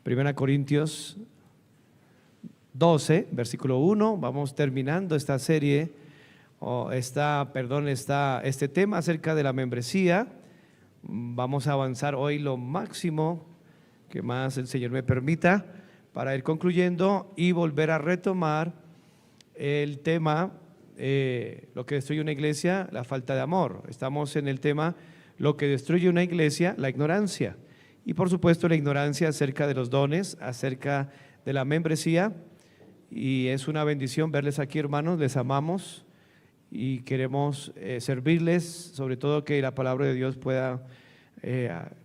Primera Corintios 12, versículo 1. Vamos terminando esta serie, este tema acerca de la membresía. Vamos a avanzar hoy lo máximo que más el Señor me permita para ir concluyendo y volver a retomar el tema, lo que destruye una iglesia, la falta de amor. Estamos en el tema, lo que destruye una iglesia, la ignorancia. Y por supuesto la ignorancia acerca de los dones, acerca de la membresía. Y es una bendición verles aquí, hermanos, les amamos y queremos servirles, sobre todo que la palabra de Dios pueda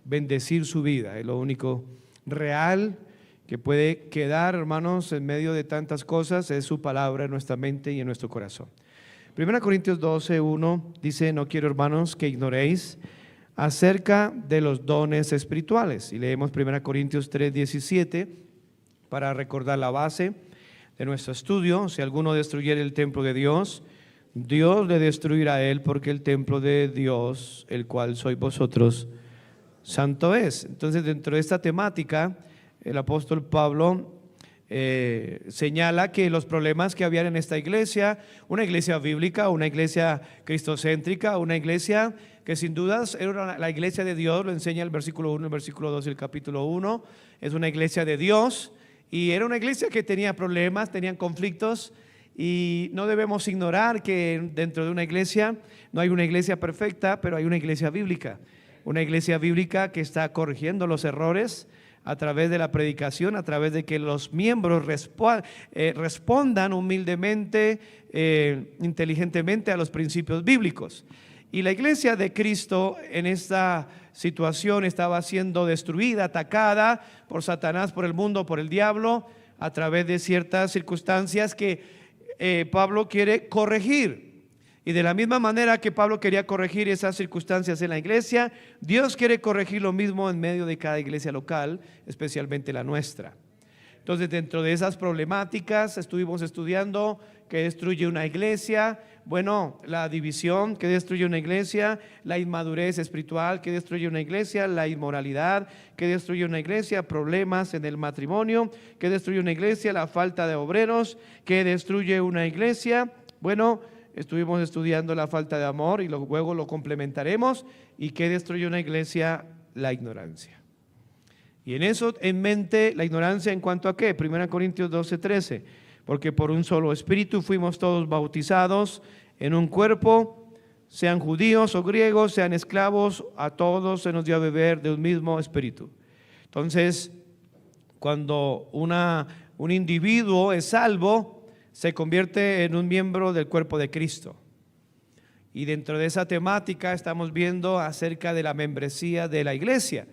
bendecir su vida. Es lo único real que puede quedar, hermanos, en medio de tantas cosas, es su palabra en nuestra mente y en nuestro corazón. Primera Corintios 12, 1 dice: no quiero, hermanos, que ignoréis acerca de los dones espirituales. Y leemos Primera Corintios 3, 17 para recordar la base de nuestro estudio. Si alguno destruyere el templo de Dios, Dios le destruirá a él, porque el templo de Dios, el cual sois vosotros, santo es. Entonces, dentro de esta temática, el apóstol Pablo señala que los problemas que había en esta iglesia, una iglesia bíblica, una iglesia cristocéntrica, una iglesia que sin dudas era la iglesia de Dios, lo enseña el versículo 1, el versículo 2 y el capítulo 1, es una iglesia de Dios, y era una iglesia que tenía problemas, tenían conflictos, y no debemos ignorar que dentro de una iglesia no hay una iglesia perfecta, pero hay una iglesia bíblica que está corrigiendo los errores a través de la predicación, a través de que los miembros respondan humildemente, inteligentemente a los principios bíblicos. Y la iglesia de Cristo en esta situación estaba siendo destruida, atacada por Satanás, por el mundo, por el diablo, a través de ciertas circunstancias que Pablo quiere corregir. Y de la misma manera que Pablo quería corregir esas circunstancias en la iglesia, Dios quiere corregir lo mismo en medio de cada iglesia local, especialmente la nuestra. Entonces, dentro de esas problemáticas estuvimos estudiando qué destruye una iglesia. Bueno, la división que destruye una iglesia, la inmadurez espiritual que destruye una iglesia, la inmoralidad que destruye una iglesia, problemas en el matrimonio que destruye una iglesia, la falta de obreros que destruye una iglesia. Bueno, estuvimos estudiando la falta de amor y luego lo complementaremos. ¿Y qué destruye una iglesia? La ignorancia. Y en eso en mente, la ignorancia en cuanto a qué. 1 Corintios 12, 13. Porque por un solo espíritu fuimos todos bautizados en un cuerpo, sean judíos o griegos, sean esclavos, a todos se nos dio a beber de un mismo espíritu. Entonces, cuando un individuo es salvo, se convierte en un miembro del cuerpo de Cristo. Y dentro de esa temática estamos viendo acerca de la membresía de la iglesia.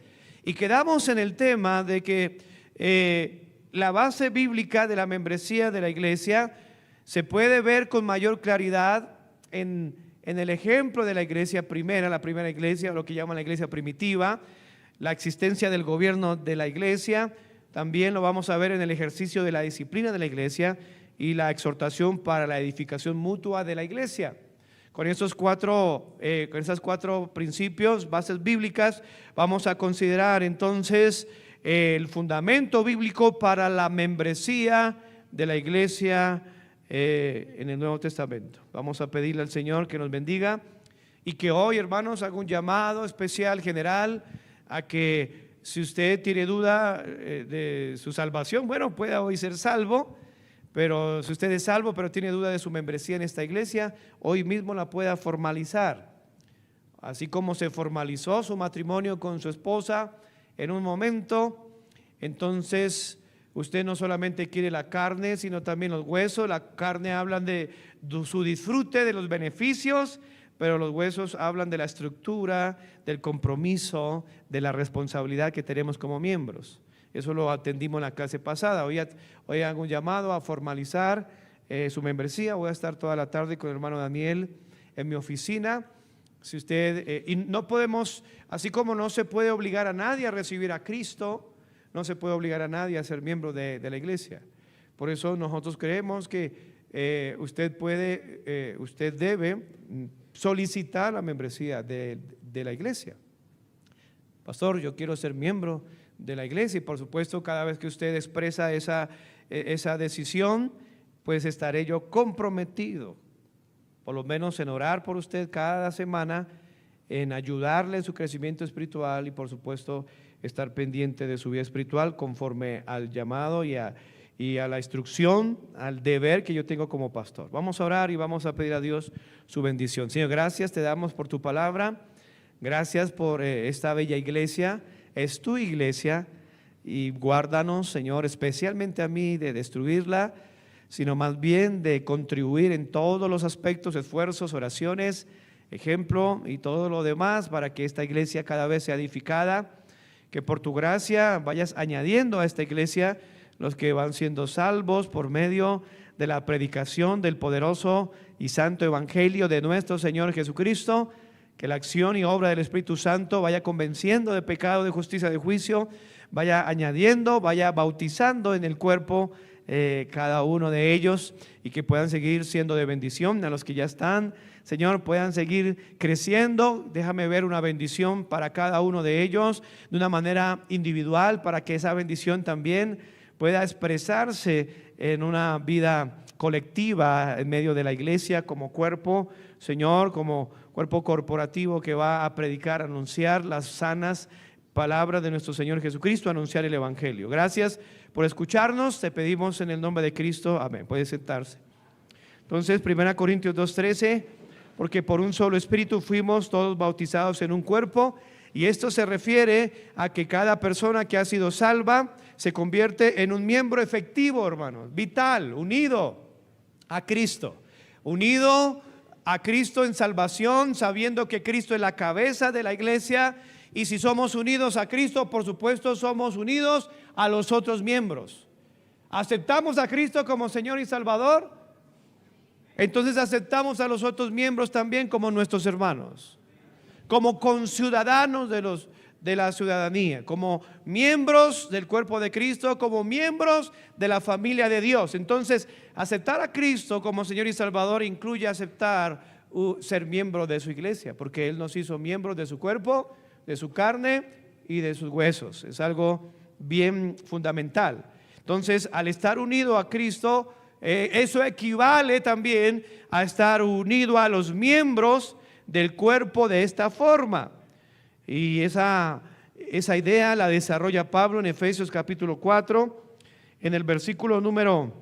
Y quedamos en el tema de que la base bíblica de la membresía de la iglesia se puede ver con mayor claridad en el ejemplo de la iglesia primera, la primera iglesia, lo que llaman la iglesia primitiva, la existencia del gobierno de la iglesia. También lo vamos a ver en el ejercicio de la disciplina de la iglesia y la exhortación para la edificación mutua de la iglesia. Con esos cuatro principios, bases bíblicas, vamos a considerar entonces el fundamento bíblico para la membresía de la iglesia en el Nuevo Testamento. Vamos a pedirle al Señor que nos bendiga y que hoy, hermanos, haga un llamado especial, general, a que si usted tiene duda de su salvación, bueno, pueda hoy ser salvo. Pero si usted es salvo, pero tiene duda de su membresía en esta iglesia, hoy mismo la pueda formalizar. Así como se formalizó su matrimonio con su esposa en un momento, entonces usted no solamente quiere la carne, sino también los huesos. La carne hablan de su disfrute, de los beneficios, pero los huesos hablan de la estructura, del compromiso, de la responsabilidad que tenemos como miembros. Eso lo atendimos en la clase pasada. Hoy hago un llamado a formalizar su membresía. Voy a estar toda la tarde con el hermano Daniel en mi oficina. Si usted, y no podemos, así como no se puede obligar a nadie a recibir a Cristo, no se puede obligar a nadie a ser miembro de la iglesia. Por eso nosotros creemos que usted debe solicitar la membresía de la iglesia. Pastor, yo quiero ser miembro de la iglesia. Y por supuesto, cada vez que usted expresa esa decisión, pues estaré yo comprometido, por lo menos en orar por usted cada semana, en ayudarle en su crecimiento espiritual y por supuesto estar pendiente de su vida espiritual conforme al llamado y a la instrucción, al deber que yo tengo como pastor. Vamos a orar y vamos a pedir a Dios su bendición. Señor, gracias te damos por tu palabra, gracias por esta bella iglesia, es tu iglesia, y guárdanos, Señor, especialmente a mí de destruirla, sino más bien de contribuir en todos los aspectos, esfuerzos, oraciones, ejemplo y todo lo demás para que esta iglesia cada vez sea edificada, que por tu gracia vayas añadiendo a esta iglesia los que van siendo salvos por medio de la predicación del poderoso y santo evangelio de nuestro Señor Jesucristo, que la acción y obra del Espíritu Santo vaya convenciendo de pecado, de justicia, de juicio, vaya añadiendo, vaya bautizando en el cuerpo cada uno de ellos, y que puedan seguir siendo de bendición a los que ya están, Señor, puedan seguir creciendo. Déjame ver una bendición para cada uno de ellos de una manera individual, para que esa bendición también pueda expresarse en una vida colectiva en medio de la iglesia como cuerpo, Señor, como cuerpo corporativo que va a predicar, anunciar las sanas palabras de nuestro Señor Jesucristo, anunciar el evangelio. Gracias por escucharnos, te pedimos en el nombre de Cristo, amén. Puede sentarse. Entonces, 1 Corintios 2:13, porque por un solo espíritu fuimos todos bautizados en un cuerpo, y esto se refiere a que cada persona que ha sido salva se convierte en un miembro efectivo, hermanos, vital, unido a Cristo, unido a Cristo en salvación, sabiendo que Cristo es la cabeza de la iglesia. Y si somos unidos a Cristo, por supuesto somos unidos a los otros miembros. ¿Aceptamos a Cristo como Señor y Salvador? Entonces aceptamos a los otros miembros también como nuestros hermanos, como conciudadanos de la ciudadanía, como miembros del cuerpo de Cristo, como miembros de la familia de Dios. Entonces, aceptar a Cristo como Señor y Salvador incluye aceptar ser miembro de su iglesia, porque Él nos hizo miembros de su cuerpo, de su carne y de sus huesos. Es algo bien fundamental. Entonces, al estar unido a Cristo, eso equivale también a estar unido a los miembros del cuerpo de esta forma. Y esa idea la desarrolla Pablo en Efesios capítulo 4, en el versículo número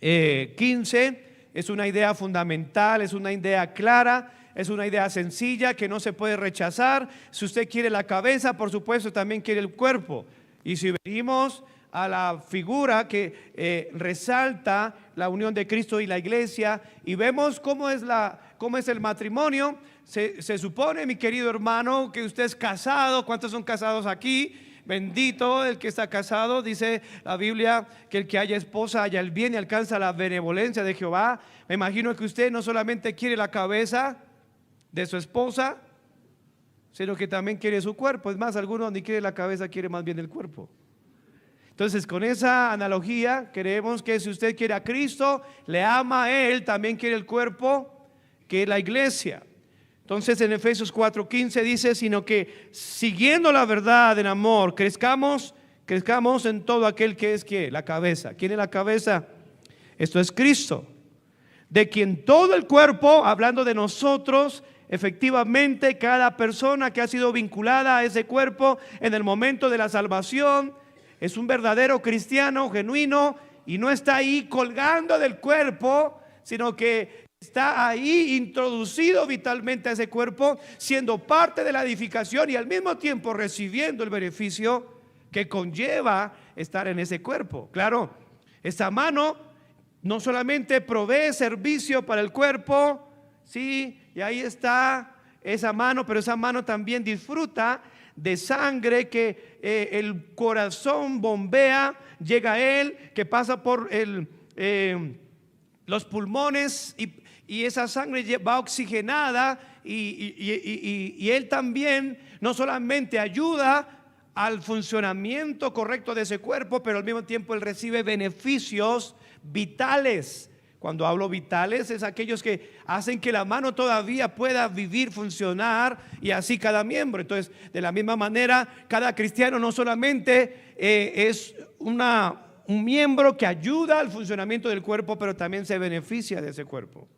15. Es una idea fundamental, es una idea clara, es una idea sencilla que no se puede rechazar. Si usted quiere la cabeza, por supuesto también quiere el cuerpo. Y si venimos a la figura que resalta la unión de Cristo y la iglesia, y vemos cómo es el matrimonio, se supone, mi querido hermano, que usted es casado. ¿Cuántos son casados aquí? Bendito el que está casado. Dice la Biblia que el que haya esposa haya el bien y alcanza la benevolencia de Jehová. Me imagino que usted no solamente quiere la cabeza de su esposa, sino que también quiere su cuerpo. Es más, algunos ni quiere la cabeza, quiere más bien el cuerpo. Entonces, con esa analogía, creemos que si usted quiere a Cristo, le ama a Él, también quiere el cuerpo, que es la iglesia. Entonces, en Efesios 4:15 dice, sino que siguiendo la verdad en amor, crezcamos en todo aquel que es ¿qué? La cabeza. ¿Quién es la cabeza? Esto es Cristo, de quien todo el cuerpo, hablando de nosotros, efectivamente cada persona que ha sido vinculada a ese cuerpo en el momento de la salvación, es un verdadero cristiano genuino y no está ahí colgando del cuerpo, sino que está ahí introducido vitalmente a ese cuerpo, siendo parte de la edificación y al mismo tiempo recibiendo el beneficio que conlleva estar en ese cuerpo. Claro, esta mano no solamente provee servicio para el cuerpo, sí, y ahí está esa mano, pero esa mano también disfruta de sangre que el corazón bombea, llega a él, que pasa por los pulmones y esa sangre va oxigenada y él también no solamente ayuda al funcionamiento correcto de ese cuerpo, pero al mismo tiempo él recibe beneficios vitales. Cuando hablo vitales, es aquellos que hacen que la mano todavía pueda vivir, funcionar, y así cada miembro. Entonces, de la misma manera, cada cristiano no solamente es un miembro que ayuda al funcionamiento del cuerpo, pero también se beneficia de ese cuerpo.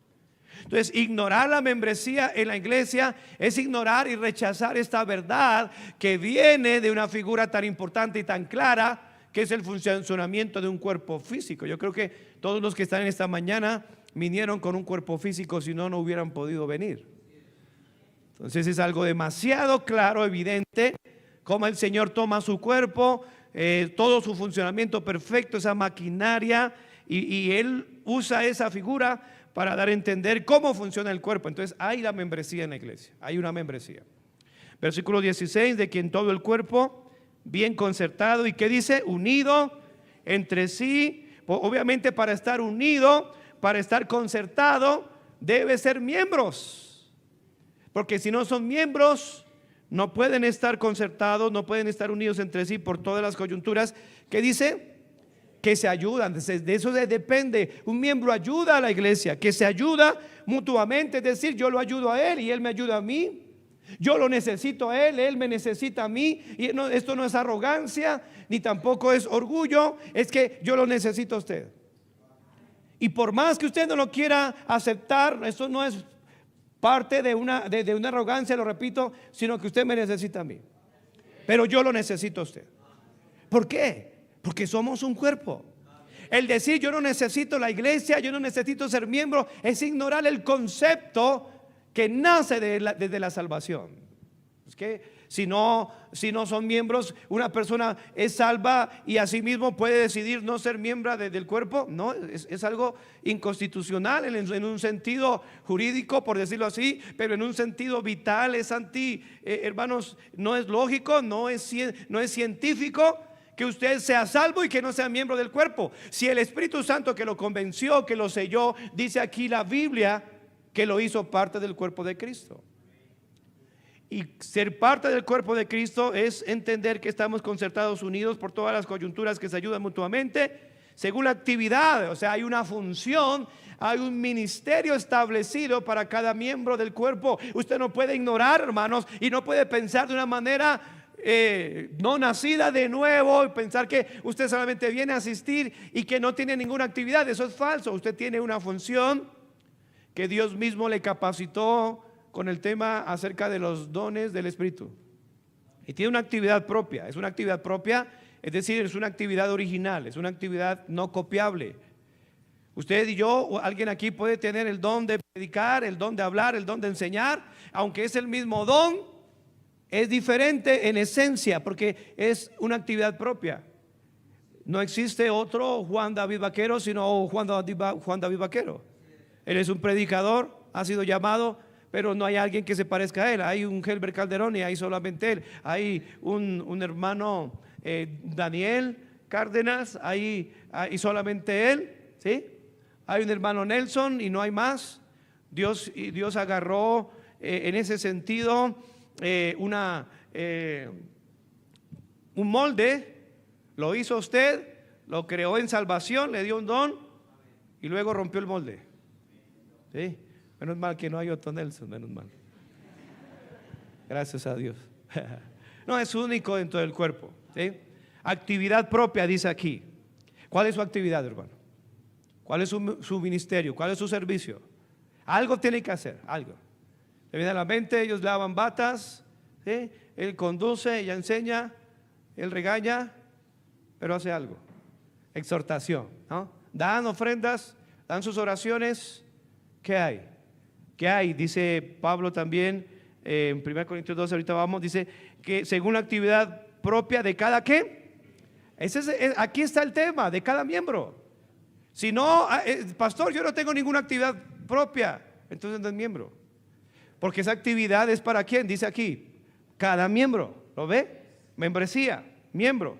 Entonces, ignorar la membresía en la iglesia es ignorar y rechazar esta verdad que viene de una figura tan importante y tan clara, que es el funcionamiento de un cuerpo físico. Yo creo que todos los que están en esta mañana vinieron con un cuerpo físico, si no, no hubieran podido venir. Entonces es algo demasiado claro, evidente, cómo el Señor toma su cuerpo, todo su funcionamiento perfecto, esa maquinaria, y Él usa esa figura para dar a entender cómo funciona el cuerpo. Entonces hay la membresía en la iglesia, hay una membresía. Versículo 16, de quien todo el cuerpo, bien concertado, ¿y qué dice? Unido entre sí. Obviamente, para estar unido, para estar concertado, debe ser miembros, porque si no son miembros, no pueden estar concertados, no pueden estar unidos entre sí por todas las coyunturas. ¿Qué dice? Que se ayudan. De eso depende. Un miembro ayuda a la iglesia, que se ayuda mutuamente, es decir, yo lo ayudo a él y él me ayuda a mí. Yo lo necesito a él me necesita a mí. Y no, esto no es arrogancia, ni tampoco es orgullo, es que yo lo necesito a usted. Y por más que usted no lo quiera aceptar, eso no es parte de una arrogancia, lo repito, sino que usted me necesita a mí. Pero yo lo necesito a usted. ¿Por qué? Porque somos un cuerpo. El decir yo no necesito la iglesia, yo no necesito ser miembro, es ignorar el concepto que nace desde la salvación. Es que si no son miembros, una persona es salva y asimismo puede decidir no ser miembro del cuerpo. No, es algo inconstitucional en un sentido jurídico, por decirlo así, pero en un sentido vital es hermanos, no es lógico, no es científico que usted sea salvo y que no sea miembro del cuerpo. Si el Espíritu Santo que lo convenció, que lo selló, dice aquí la Biblia que lo hizo parte del cuerpo de Cristo. Y ser parte del cuerpo de Cristo es entender que estamos concertados, unidos por todas las coyunturas que se ayudan mutuamente, según la actividad. O sea, hay una función, hay un ministerio establecido para cada miembro del cuerpo. Usted no puede ignorar, hermanos, y no puede pensar de una manera no nacida de nuevo y pensar que usted solamente viene a asistir y que no tiene ninguna actividad. Eso es falso. Usted tiene una función que Dios mismo le capacitó con el tema acerca de los dones del Espíritu. Y tiene una actividad propia. Es una actividad propia, es decir, es una actividad original, es una actividad no copiable. Usted y yo, o alguien aquí puede tener el don de predicar, el don de hablar, el don de enseñar, aunque es el mismo don, es diferente en esencia porque es una actividad propia. No existe otro Juan David Vaquero sino Juan David Vaquero. Él es un predicador, ha sido llamado, pero no hay alguien que se parezca a él. Hay un Helber Calderón y hay solamente él. Hay un hermano Daniel Cárdenas, hay solamente él, ¿sí? Hay un hermano Nelson y no hay más. Dios agarró en ese sentido un molde, lo hizo usted, lo creó en salvación, le dio un don y luego rompió el molde. ¿Sí? Menos mal que no hay otro Nelson, menos mal. Gracias a Dios. No, es único dentro del cuerpo, ¿sí? Actividad propia, dice aquí. ¿Cuál es su actividad, hermano? ¿Cuál es su ministerio? ¿Cuál es su servicio? Algo tiene que hacer, algo. Le viene a la mente, ellos lavan batas, ¿sí? Él conduce, ella enseña, él regaña, pero hace algo. Exhortación, ¿no? Dan ofrendas, dan sus oraciones. ¿Qué hay? ¿Qué hay? Dice Pablo también en 1 Corintios 12, ahorita vamos, dice que según la actividad propia de cada ¿qué? Aquí está el tema, de cada miembro. Si no, pastor, yo no tengo ninguna actividad propia, entonces no es miembro. Porque esa actividad es para quién, dice aquí, cada miembro, ¿lo ve? Membresía, miembro.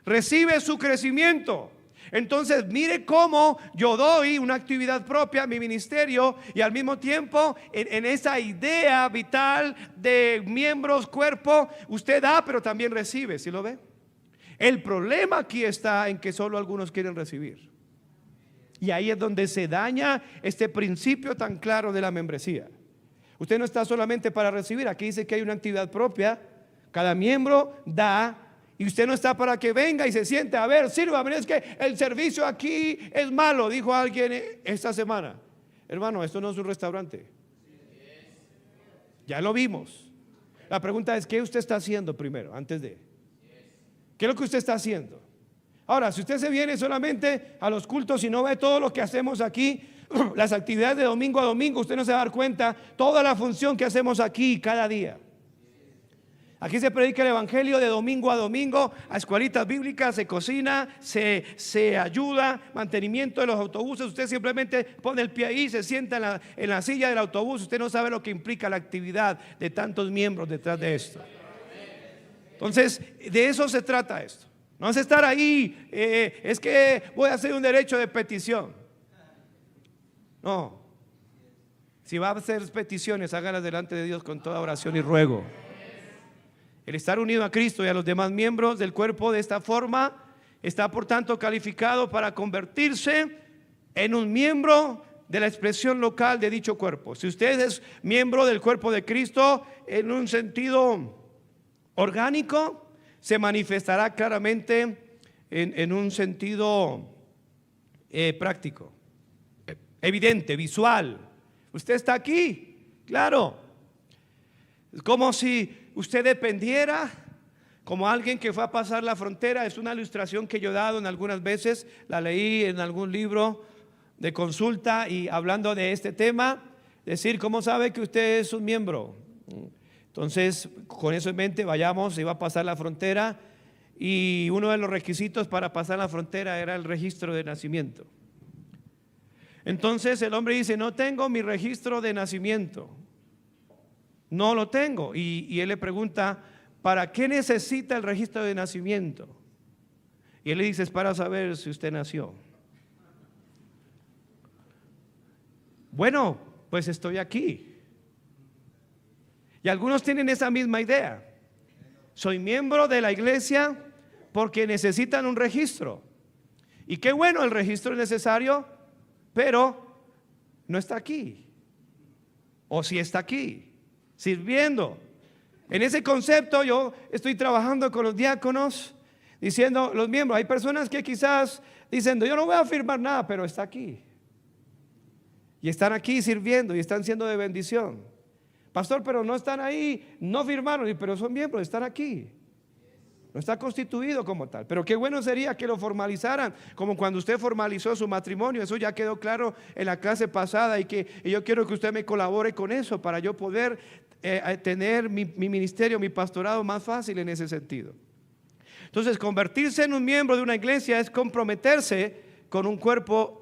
Recibe su crecimiento. Entonces mire cómo yo doy una actividad propia a mi ministerio y al mismo tiempo en esa idea vital de miembros, cuerpo, usted da pero también recibe, ¿sí lo ve? El problema aquí está en que solo algunos quieren recibir. Y ahí es donde se daña este principio tan claro de la membresía. Usted no está solamente para recibir, aquí dice que hay una actividad propia, cada miembro da, y usted no está para que venga y se siente, a ver, sírvame, es que el servicio aquí es malo, dijo alguien esta semana. Hermano, esto no es un restaurante. Ya lo vimos. La pregunta es, ¿qué usted está haciendo primero, antes de? ¿Qué es lo que usted está haciendo? Ahora, si usted se viene solamente a los cultos y no ve todo lo que hacemos aquí, las actividades de domingo a domingo, usted no se va a dar cuenta toda la función que hacemos aquí cada día. Aquí se predica el evangelio de domingo a domingo, a escuelitas bíblicas, se cocina, se ayuda, mantenimiento de los autobuses. Usted simplemente pone el pie ahí, se sienta en la silla del autobús. Usted no sabe lo que implica la actividad de tantos miembros detrás de esto. Entonces, de eso se trata esto. No es estar ahí, es que voy a hacer un derecho de petición. No. Si va a hacer peticiones, hágalas delante de Dios con toda oración y ruego. El estar unido a Cristo y a los demás miembros del cuerpo de esta forma está por tanto calificado para convertirse en un miembro de la expresión local de dicho cuerpo. Si usted es miembro del cuerpo de Cristo en un sentido orgánico, se manifestará claramente en un sentido práctico, evidente, visual. Usted está aquí, claro. Es como si usted dependiera, como alguien que fue a pasar la frontera. Es una ilustración que yo he dado en algunas veces, la leí en algún libro de consulta y hablando de este tema, decir, ¿cómo sabe que usted es un miembro? Entonces, con eso en mente, vayamos, iba a pasar la frontera y uno de los requisitos para pasar la frontera era el registro de nacimiento. Entonces el hombre dice, no tengo mi registro de nacimiento, no lo tengo. Y él le pregunta, ¿para qué necesita el registro de nacimiento? Y él le dice, es para saber si usted nació. Bueno, pues estoy aquí. Y algunos tienen esa misma idea. Soy miembro de la iglesia porque necesitan un registro. Y qué bueno, el registro es necesario, pero no está aquí. O si está aquí, sirviendo. En ese concepto yo estoy trabajando con los diáconos, diciendo, los miembros, hay personas que quizás dicen, yo no voy a firmar nada, pero está aquí. Y están aquí sirviendo y están siendo de bendición. Pastor, pero no están ahí, no firmaron, pero son miembros, están aquí. No está constituido como tal. Pero qué bueno sería que lo formalizaran, como cuando usted formalizó su matrimonio. Eso ya quedó claro en la clase pasada, y yo quiero que usted me colabore con eso para yo poder tener mi ministerio, mi pastorado más fácil en ese sentido. Entonces, convertirse en un miembro de una iglesia es comprometerse con un cuerpo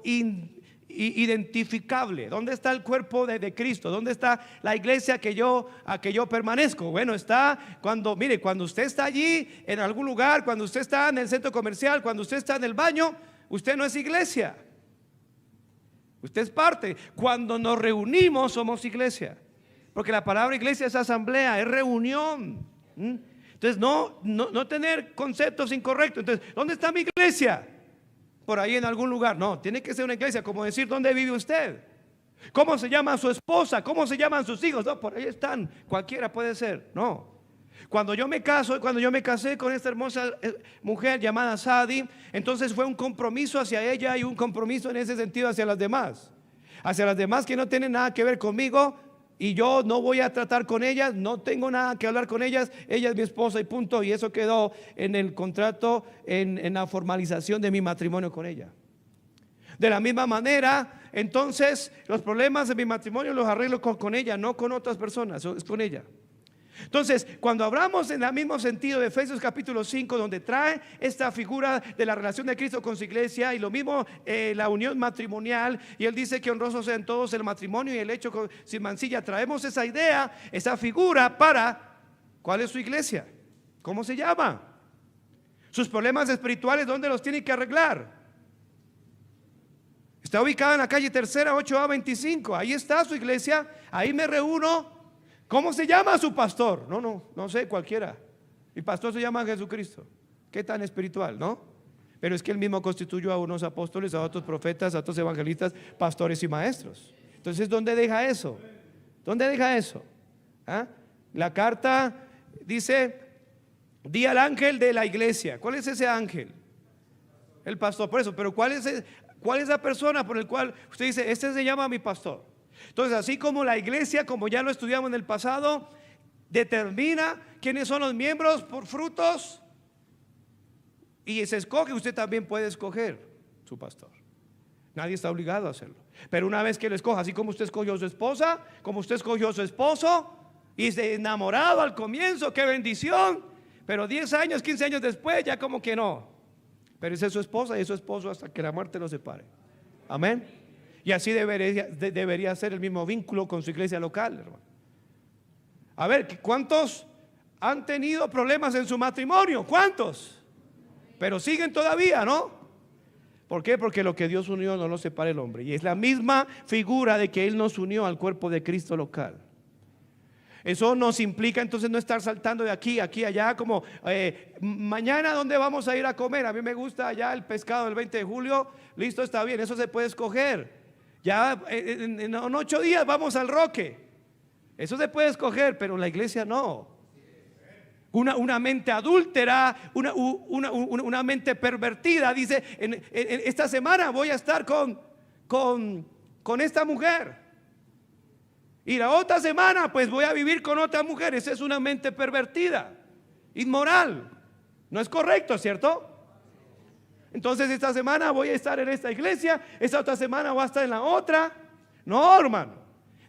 identificable. ¿Dónde está el cuerpo de Cristo? ¿Dónde está la iglesia a que yo permanezco? Bueno, está cuando usted está allí en algún lugar, cuando usted está en el centro comercial, cuando usted está en el baño, usted no es iglesia. Usted es parte. Cuando nos reunimos somos iglesia. Porque la palabra iglesia es asamblea, es reunión. Entonces no tener conceptos incorrectos. Entonces, ¿dónde está mi iglesia? Por ahí en algún lugar. No, tiene que ser una iglesia, como decir, ¿dónde vive usted? ¿Cómo se llama su esposa? ¿Cómo se llaman sus hijos? No, por ahí están, cualquiera puede ser. No. Cuando yo me casé con esta hermosa mujer llamada Sadi, entonces fue un compromiso hacia ella y un compromiso en ese sentido hacia las demás. Hacia las demás que no tienen nada que ver conmigo, y yo no voy a tratar con ellas, no tengo nada que hablar con ellas, ella es mi esposa y punto. Y eso quedó en el contrato, en la formalización de mi matrimonio con ella. De la misma manera, entonces, los problemas de mi matrimonio los arreglo con ella, no con otras personas, es con ella. Entonces, cuando hablamos en el mismo sentido de Efesios capítulo 5, donde trae esta figura de la relación de Cristo con su iglesia, y lo mismo la unión matrimonial, y él dice que honrosos sean todos el matrimonio y el hecho sin mancilla, traemos esa idea, esa figura para, ¿cuál es su iglesia? ¿Cómo se llama? Sus problemas espirituales, ¿dónde los tiene que arreglar? Está ubicada en la calle Tercera, 8A25, ahí está su iglesia, ahí me reúno. ¿Cómo se llama su pastor? No sé, cualquiera. Mi pastor se llama Jesucristo. ¿Qué tan espiritual, no? Pero es que Él mismo constituyó a unos apóstoles, a otros profetas, a otros evangelistas, pastores y maestros. Entonces, ¿dónde deja eso? ¿Dónde deja eso? ¿Ah? La carta dice: di al ángel de la iglesia. ¿Cuál es ese ángel? El pastor. Por eso, pero ¿cuál es la persona por el cual usted dice, este se llama mi pastor? Entonces, así como la iglesia, como ya lo estudiamos en el pasado, determina quiénes son los miembros por frutos, y se escoge, usted también puede escoger su pastor. Nadie está obligado a hacerlo. Pero una vez que lo escoja, así como usted escogió a su esposa, como usted escogió a su esposo, y se enamorado al comienzo, qué bendición. Pero 10 años, 15 años después, ya como que no. Pero esa es su esposa y es su esposo hasta que la muerte los separe. Amén. Y así debería ser el mismo vínculo con su iglesia local, hermano. A ver, ¿cuántos han tenido problemas en su matrimonio? ¿Cuántos? Pero siguen todavía, ¿no? ¿Por qué? Porque lo que Dios unió no lo separa el hombre. Y es la misma figura de que Él nos unió al cuerpo de Cristo local. Eso nos implica entonces no estar saltando de aquí, aquí, allá, como mañana ¿dónde vamos a ir a comer? A mí me gusta allá el pescado del 20 de julio, listo, está bien, eso se puede escoger. Ya en 8 días vamos al Roque, eso se puede escoger, pero en la iglesia no. Una mente adúltera, una mente pervertida dice, en esta semana voy a estar con esta mujer, y la otra semana pues voy a vivir con otra mujer. Esa es una mente pervertida, inmoral. No es correcto, ¿cierto? Entonces esta semana voy a estar en esta iglesia, esta otra semana voy a estar en la otra. No, hermano.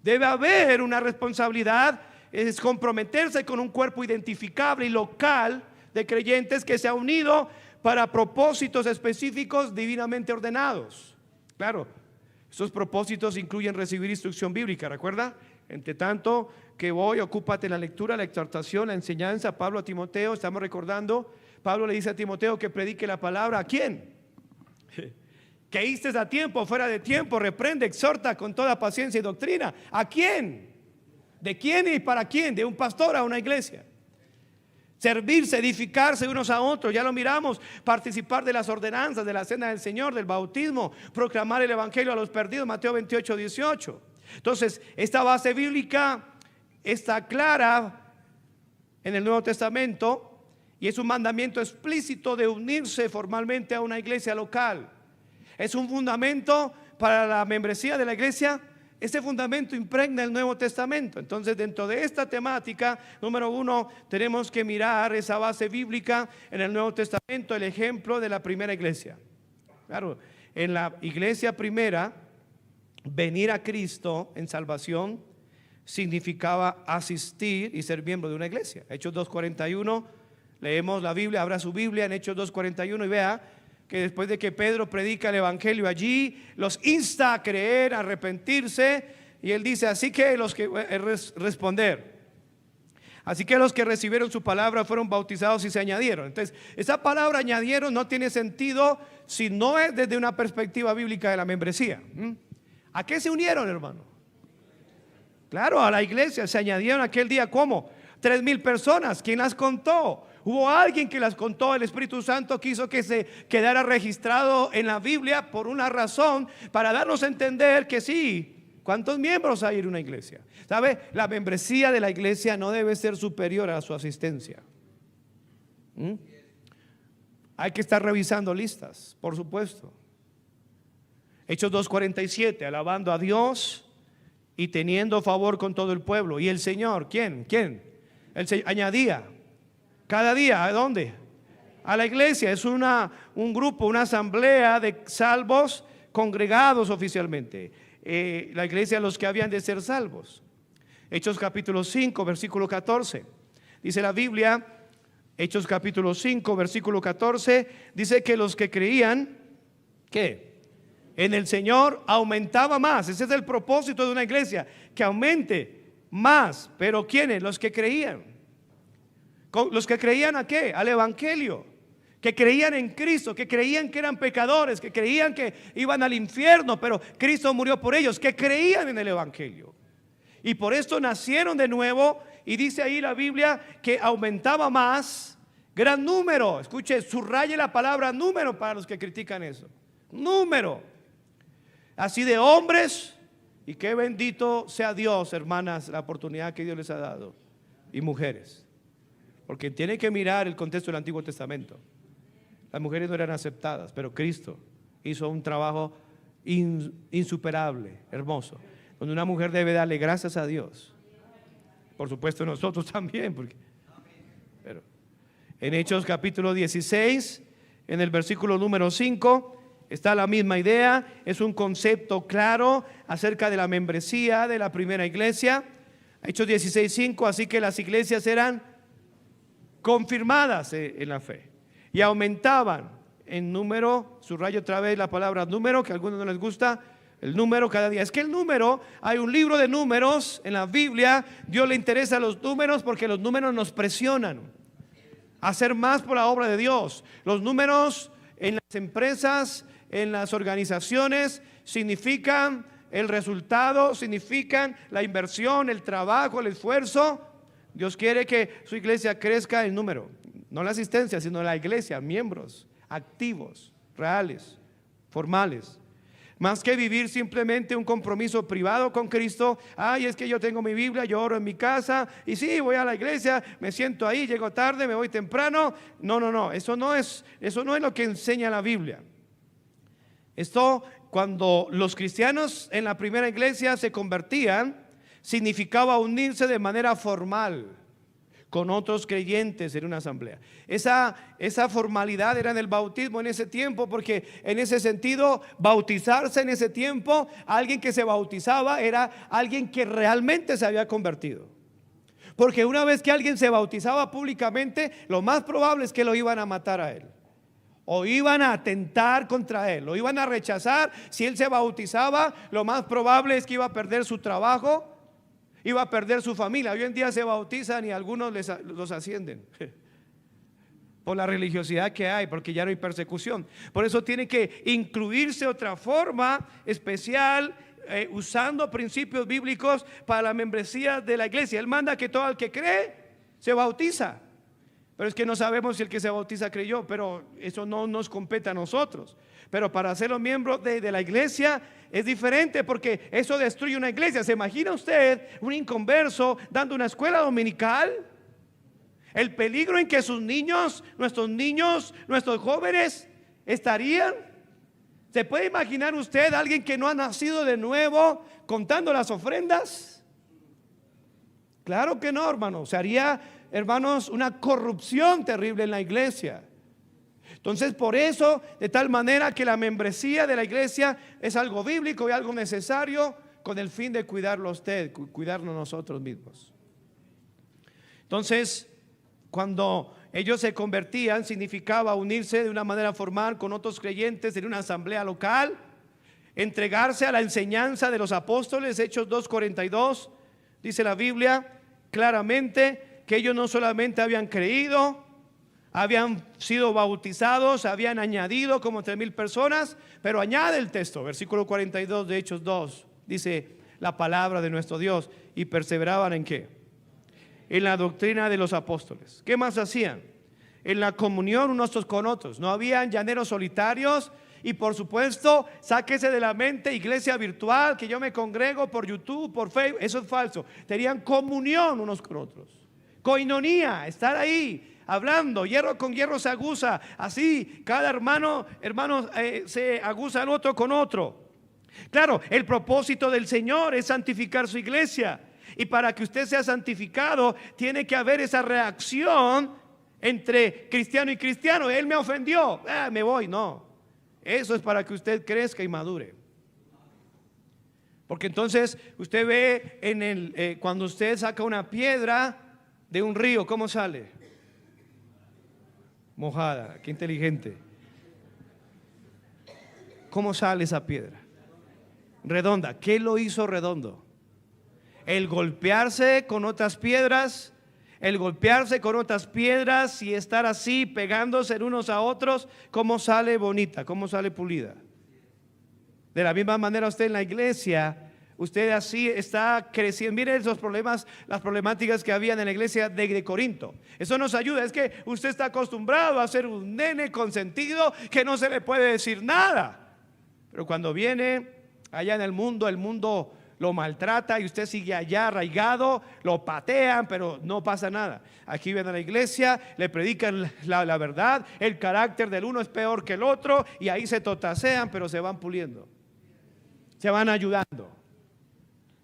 Debe haber una responsabilidad, es comprometerse con un cuerpo identificable y local de creyentes que se ha unido para propósitos específicos divinamente ordenados. Claro, esos propósitos incluyen recibir instrucción bíblica, ¿recuerda? Entre tanto que voy, ocúpate en la lectura, la exhortación, la enseñanza. Pablo a Timoteo, estamos recordando, Pablo le dice a Timoteo que predique la palabra. ¿A quién? Que estés a tiempo, fuera de tiempo, reprende, exhorta con toda paciencia y doctrina. ¿A quién? ¿De quién y para quién? De un pastor a una iglesia. Servirse, edificarse unos a otros, ya lo miramos. Participar de las ordenanzas, de la cena del Señor, del bautismo, proclamar el evangelio a los perdidos, Mateo 28, 18. Entonces, esta base bíblica está clara en el Nuevo Testamento y es un mandamiento explícito de unirse formalmente a una iglesia local. Es un fundamento para la membresía de la iglesia. Este fundamento impregna el Nuevo Testamento. Entonces, dentro de esta temática, número 1, tenemos que mirar esa base bíblica en el Nuevo Testamento, el ejemplo de la primera iglesia. Claro, en la iglesia primera, venir a Cristo en salvación significaba asistir y ser miembro de una iglesia. Hechos 2:41, leemos la Biblia, abra su Biblia en Hechos 2:41 y vea que después de que Pedro predica el evangelio allí, los insta a creer, a arrepentirse, y él dice, así que los que así que los que recibieron su palabra fueron bautizados y se añadieron. Entonces, esa palabra añadieron no tiene sentido si no es desde una perspectiva bíblica de la membresía. ¿A qué se unieron, hermano? Claro, a la iglesia. Se añadieron aquel día, ¿cómo? 3,000 personas. ¿Quién las contó? Hubo alguien que las contó. El Espíritu Santo quiso que se quedara registrado en la Biblia por una razón, para darnos a entender que sí. ¿Cuántos miembros hay en una iglesia? ¿Sabe? La membresía de la iglesia no debe ser superior a su asistencia. Hay que estar revisando listas, por supuesto. Hechos 2:47, alabando a Dios y teniendo favor con todo el pueblo. Y el Señor, ¿quién? El Señor añadía cada día, ¿a dónde? A la iglesia. Es un grupo, una asamblea de salvos congregados oficialmente. La iglesia, los que habían de ser salvos. Hechos capítulo 5, versículo 14. Dice la Biblia, Hechos capítulo 5, versículo 14, dice que los que creían, ¿qué? En el Señor aumentaba más. Ese es el propósito de una iglesia, que aumente más. Pero ¿quiénes? Los que creían. ¿Los que creían a qué? Al evangelio. Que creían en Cristo, que creían que eran pecadores, que creían que iban al infierno, pero Cristo murió por ellos, que creían en el evangelio. Y por esto nacieron de nuevo. Y dice ahí la Biblia que aumentaba más Gran número. Escuche, subraye la palabra número para los que critican eso. Número. Así de hombres. Y qué bendito sea Dios, hermanas, la oportunidad que Dios les ha dado. Y mujeres. Porque tienen que mirar el contexto del Antiguo Testamento. Las mujeres no eran aceptadas, pero Cristo hizo un trabajo insuperable, hermoso, donde una mujer debe darle gracias a Dios. Por supuesto nosotros también, pero en Hechos capítulo 16, en el versículo número 5, está la misma idea. Es un concepto claro acerca de la membresía de la primera iglesia. Hechos 16:5, así que las iglesias eran confirmadas en la fe y aumentaban en número. Subrayo otra vez la palabra número, que a algunos no les gusta. El número cada día. Es que el número, hay un libro de números en la Biblia. Dios le interesa los números porque los números nos presionan a hacer más por la obra de Dios. Los números en las empresas, en las organizaciones, significan el resultado, significan la inversión, el trabajo, el esfuerzo. Dios quiere que su iglesia crezca en número, no la asistencia, sino la iglesia, miembros activos, reales, formales. Más que vivir simplemente un compromiso privado con Cristo. Ay, es que yo tengo mi Biblia, yo oro en mi casa y sí, voy a la iglesia, me siento ahí, llego tarde, me voy temprano. No, eso no es lo que enseña la Biblia. Esto, cuando los cristianos en la primera iglesia se convertían, significaba unirse de manera formal con otros creyentes en una asamblea. Esa formalidad era en el bautismo en ese tiempo, porque en ese sentido, bautizarse en ese tiempo, alguien que se bautizaba era alguien que realmente se había convertido. Porque una vez que alguien se bautizaba públicamente, lo más probable es que lo iban a matar a él, o iban a atentar contra él, lo iban a rechazar. Si él se bautizaba, lo más probable es que iba a perder su trabajo, iba a perder su familia. Hoy en día se bautizan y algunos los ascienden por la religiosidad que hay, porque ya no hay persecución. Por eso tiene que incluirse otra forma especial, usando principios bíblicos para la membresía de la iglesia. Él manda que todo el que cree se bautiza, pero es que no sabemos si el que se bautiza creyó, pero eso no nos compete a nosotros. Pero para ser los miembros de la iglesia es diferente, porque eso destruye una iglesia. ¿Se imagina usted un inconverso dando una escuela dominical? El peligro en que sus niños, nuestros jóvenes estarían. ¿Se puede imaginar usted a alguien que no ha nacido de nuevo contando las ofrendas? Claro que no, hermanos. Se haría, hermanos, una corrupción terrible en la iglesia. Entonces, por eso, de tal manera que la membresía de la iglesia es algo bíblico y algo necesario, con el fin de cuidarlo a usted, cuidarnos nosotros mismos. Entonces, cuando ellos se convertían, significaba unirse de una manera formal con otros creyentes en una asamblea local, entregarse a la enseñanza de los apóstoles. Hechos 2:42, dice la Biblia claramente que ellos no solamente habían creído, habían sido bautizados, habían añadido como 3,000 personas, pero añade el texto, versículo 42 de Hechos 2, dice la palabra de nuestro Dios, y perseveraban ¿en qué? En la doctrina de los apóstoles. ¿Qué más hacían? En la comunión unos con otros. No habían llaneros solitarios. Y por supuesto, sáquese de la mente iglesia virtual, que yo me congrego por YouTube, por Facebook. Eso es falso. Tenían comunión unos con otros, coinonía, estar ahí hablando. Hierro con hierro se aguza. Así cada hermano se aguza el otro con otro. Claro, el propósito del Señor es santificar su iglesia, y para que usted sea santificado tiene que haber esa reacción entre cristiano y cristiano. Él me ofendió, me voy. No, eso es para que usted crezca y madure. Porque entonces usted ve cuando usted saca una piedra de un río, ¿cómo sale? Mojada. Qué inteligente. ¿Cómo sale esa piedra? Redonda. ¿Qué lo hizo redondo? El golpearse con otras piedras, y estar así pegándose en unos a otros. ¿Cómo sale bonita? ¿Cómo sale pulida? De la misma manera usted en la iglesia usted así está creciendo. Mire esos problemas, las problemáticas que había en la iglesia de Corinto. Eso nos ayuda. Es que usted está acostumbrado a ser un nene consentido que no se le puede decir nada. Pero cuando viene allá en el mundo lo maltrata y usted sigue allá arraigado, lo patean, pero no pasa nada. Aquí vienen a la iglesia, le predican la verdad, el carácter del uno es peor que el otro y ahí se totasean, pero se van puliendo, se van ayudando.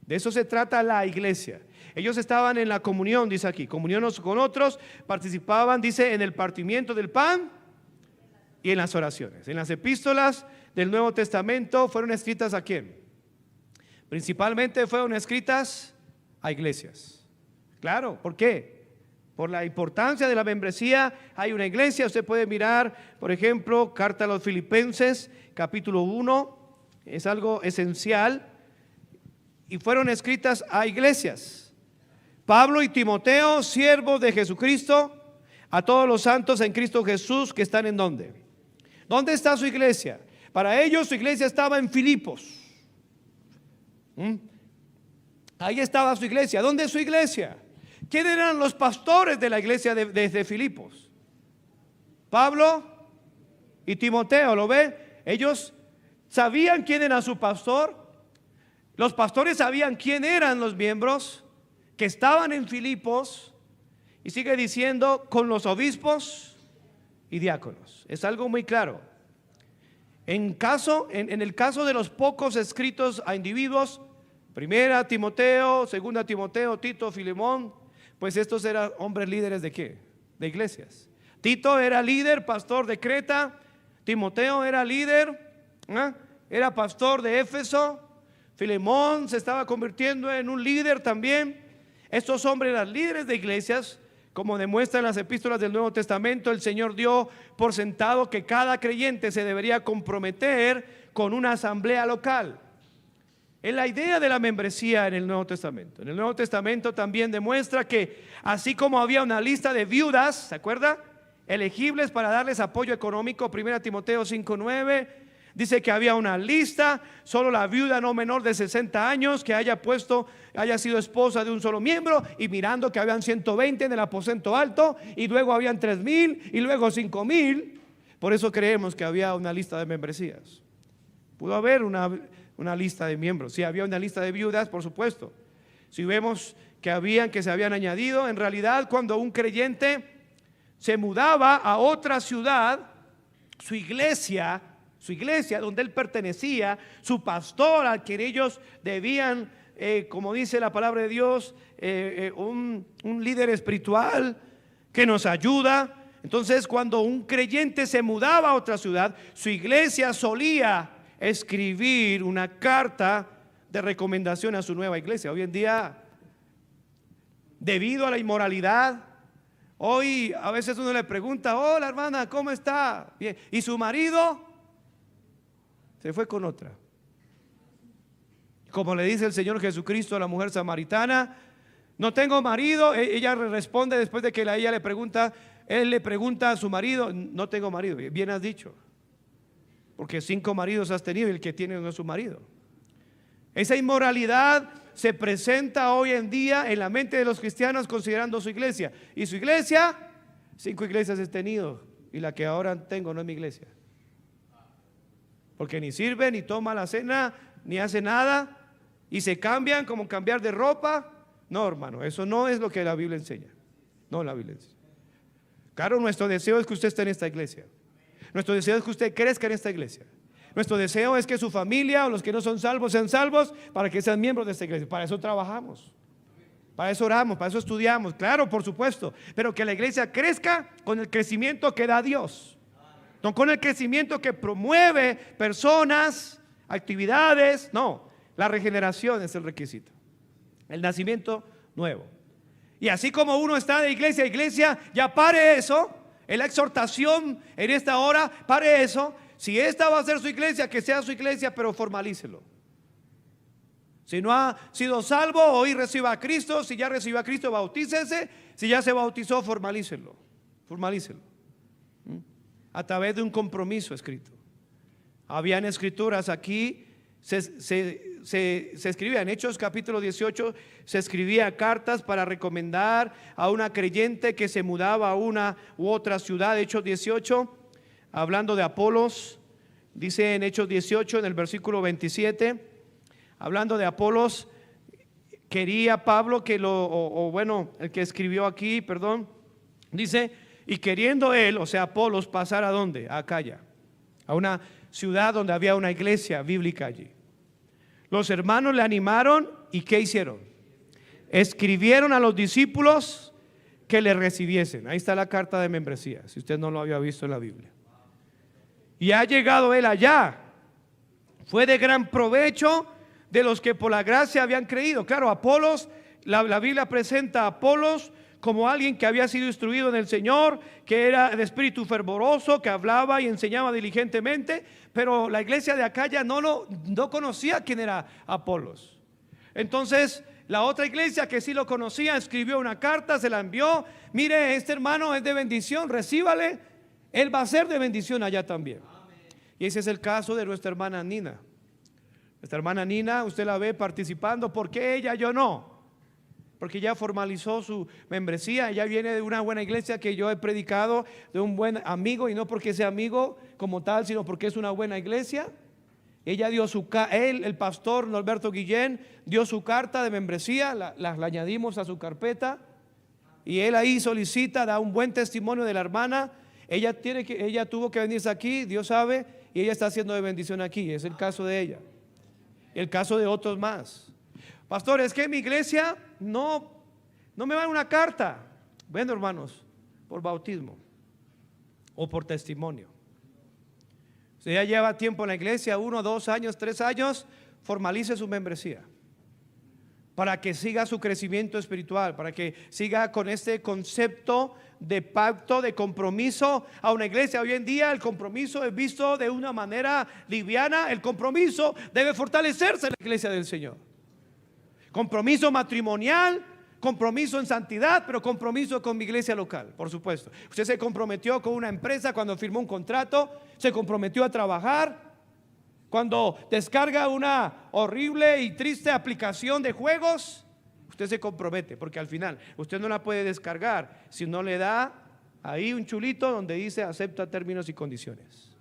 De eso se trata la iglesia. Ellos estaban en la comunión, dice aquí, comunión unos con otros, participaban, dice, en el partimiento del pan y en las oraciones. En las epístolas del Nuevo Testamento fueron escritas ¿a quién? Principalmente fueron escritas a iglesias. Claro, ¿por qué? Por la importancia de la membresía. Hay una iglesia, usted puede mirar, por ejemplo, carta a los Filipenses, capítulo 1, es algo esencial. Y fueron escritas a iglesias. Pablo y Timoteo, siervos de Jesucristo, a todos los santos en Cristo Jesús que están en ¿dónde? ¿Dónde está su iglesia? Para ellos su iglesia estaba en Filipos. Ahí estaba su iglesia. ¿Dónde es su iglesia? ¿Quién eran los pastores de la iglesia desde Filipos? Pablo y Timoteo, ¿lo ve? Ellos sabían quién era su pastor. Los pastores sabían quién eran los miembros que estaban en Filipos. Y sigue diciendo, con los obispos y diáconos. Es algo muy claro. En el caso de los pocos escritos a individuos, primera Timoteo, segunda Timoteo, Tito, Filemón, pues estos eran hombres líderes ¿de qué? De iglesias. Tito era líder, pastor de Creta. Timoteo era líder, era pastor de Éfeso. Filemón se estaba convirtiendo en un líder también. Estos hombres eran líderes de iglesias. Como demuestran las epístolas del Nuevo Testamento, el Señor dio por sentado que cada creyente se debería comprometer con una asamblea local. Es la idea de la membresía en el Nuevo Testamento. En el Nuevo Testamento también demuestra que así como había una lista de viudas, ¿se acuerda? Elegibles para darles apoyo económico, 1 Timoteo 5:9, dice que había una lista, solo la viuda no menor de 60 años que haya sido esposa de un solo miembro, y mirando que habían 120 en el aposento alto, y luego habían 3,000 y luego 5,000. Por eso creemos que había una lista de membresías. Pudo haber una lista de miembros. Sí, había una lista de viudas, por supuesto. Si vemos que se habían añadido, en realidad cuando un creyente se mudaba a otra ciudad, su iglesia donde él pertenecía, su pastor al que ellos debían, como dice la palabra de Dios, un líder espiritual que nos ayuda. Entonces, cuando un creyente se mudaba a otra ciudad, su iglesia solía escribir una carta de recomendación a su nueva iglesia. Hoy en día, debido a la inmoralidad, hoy a veces uno le pregunta: hola hermana, ¿cómo está? Bien. ¿Y su marido? Se fue con otra. Como le dice el Señor Jesucristo a la mujer samaritana: no tengo marido. Ella responde después de que ella le pregunta, él le pregunta a su marido: no tengo marido. Bien has dicho, porque 5 maridos has tenido y el que tiene no es su marido. Esa inmoralidad se presenta hoy en día en la mente de los cristianos considerando su iglesia. Y su iglesia, 5 iglesias he tenido y la que ahora tengo no es mi iglesia. Porque ni sirve, ni toma la cena, ni hace nada, y se cambian como cambiar de ropa. No, hermano, eso no es lo que la Biblia enseña. No, la Biblia enseña. Claro, nuestro deseo es que usted esté en esta iglesia. Nuestro deseo es que usted crezca en esta iglesia. Nuestro deseo es que su familia o los que no son salvos sean salvos, para que sean miembros de esta iglesia. Para eso trabajamos, para eso oramos, para eso estudiamos. Claro, por supuesto, pero que la iglesia crezca con el crecimiento que da Dios, no con el crecimiento que promueve personas, actividades. No, la regeneración es el requisito, el nacimiento nuevo. Y así como uno está de iglesia a iglesia, ya pare eso. En la exhortación en esta hora, pare eso. Si esta va a ser su iglesia, que sea su iglesia, pero formalícelo. Si no ha sido salvo, hoy reciba a Cristo. Si ya recibió a Cristo, bautícese. Si ya se bautizó, formalícelo. Formalícelo. A través de un compromiso escrito. Habían escrituras aquí, se se escribía en Hechos capítulo 18, se escribía cartas para recomendar a una creyente que se mudaba a una u otra ciudad. Hechos 18, hablando de Apolos, dice en Hechos 18 en el versículo 27, hablando de Apolos, quería Pablo que el que escribió aquí, perdón, dice, y queriendo él, o sea Apolos, pasar ¿a dónde? A Acaya, a una ciudad donde había una iglesia bíblica allí. Los hermanos le animaron y ¿qué hicieron? Escribieron a los discípulos que le recibiesen. Ahí está la carta de membresía, si usted no lo había visto en la Biblia. Y ha llegado él allá. Fue de gran provecho de los que por la gracia habían creído. Claro, Apolos, la Biblia presenta a Apolos como alguien que había sido instruido en el Señor, que era de espíritu fervoroso, que hablaba y enseñaba diligentemente, pero la iglesia de Acaya no conocía quién era Apolos. Entonces la otra iglesia que sí lo conocía escribió una carta, se la envió. Mire, este hermano es de bendición, recíbale, él va a ser de bendición allá también. Y ese es el caso de nuestra hermana Nina. Nuestra hermana Nina, usted la ve participando. ¿Por qué ella, yo no? Porque ya formalizó su membresía. Ella viene de una buena iglesia que yo he predicado, de un buen amigo, y no porque sea amigo como tal, sino porque es una buena iglesia. Ella dio el pastor Norberto Guillén dio su carta de membresía, la añadimos a su carpeta, y él ahí solicita, da un buen testimonio de la hermana. Ella tuvo que venirse aquí, Dios sabe, y ella está haciendo de bendición aquí. Es el caso de ella, el caso de otros más. Pastor, es que mi iglesia no me va a una carta. Bueno, hermanos, por bautismo o por testimonio. Si ya lleva tiempo en la iglesia, 1, 2 años, 3 años, formalice su membresía para que siga su crecimiento espiritual, para que siga con este concepto de pacto, de compromiso a una iglesia. Hoy en día el compromiso es visto de una manera liviana. El compromiso debe fortalecerse en la iglesia del Señor. Compromiso matrimonial, compromiso en santidad, pero compromiso con mi iglesia local, por supuesto. Usted se comprometió con una empresa cuando firmó un contrato, se comprometió a trabajar. Cuando descarga una horrible y triste aplicación de juegos, usted se compromete, porque al final usted no la puede descargar si no le da ahí un chulito donde dice acepta términos y condiciones.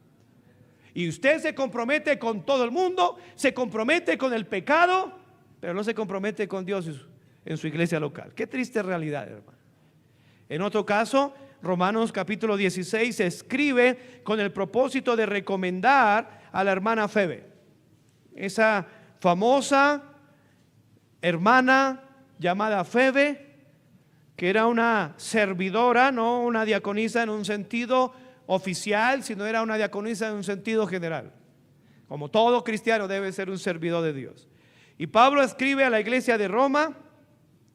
Y usted se compromete con todo el mundo, se compromete con el pecado, pero no se compromete con Dios en su iglesia local. Qué triste realidad, hermano. En otro caso, Romanos capítulo 16 se escribe con el propósito de recomendar a la hermana Febe, esa famosa hermana llamada Febe, que era una servidora, no una diaconisa en un sentido oficial, sino era una diaconisa en un sentido general. Como todo cristiano debe ser un servidor de Dios. Y Pablo escribe a la iglesia de Roma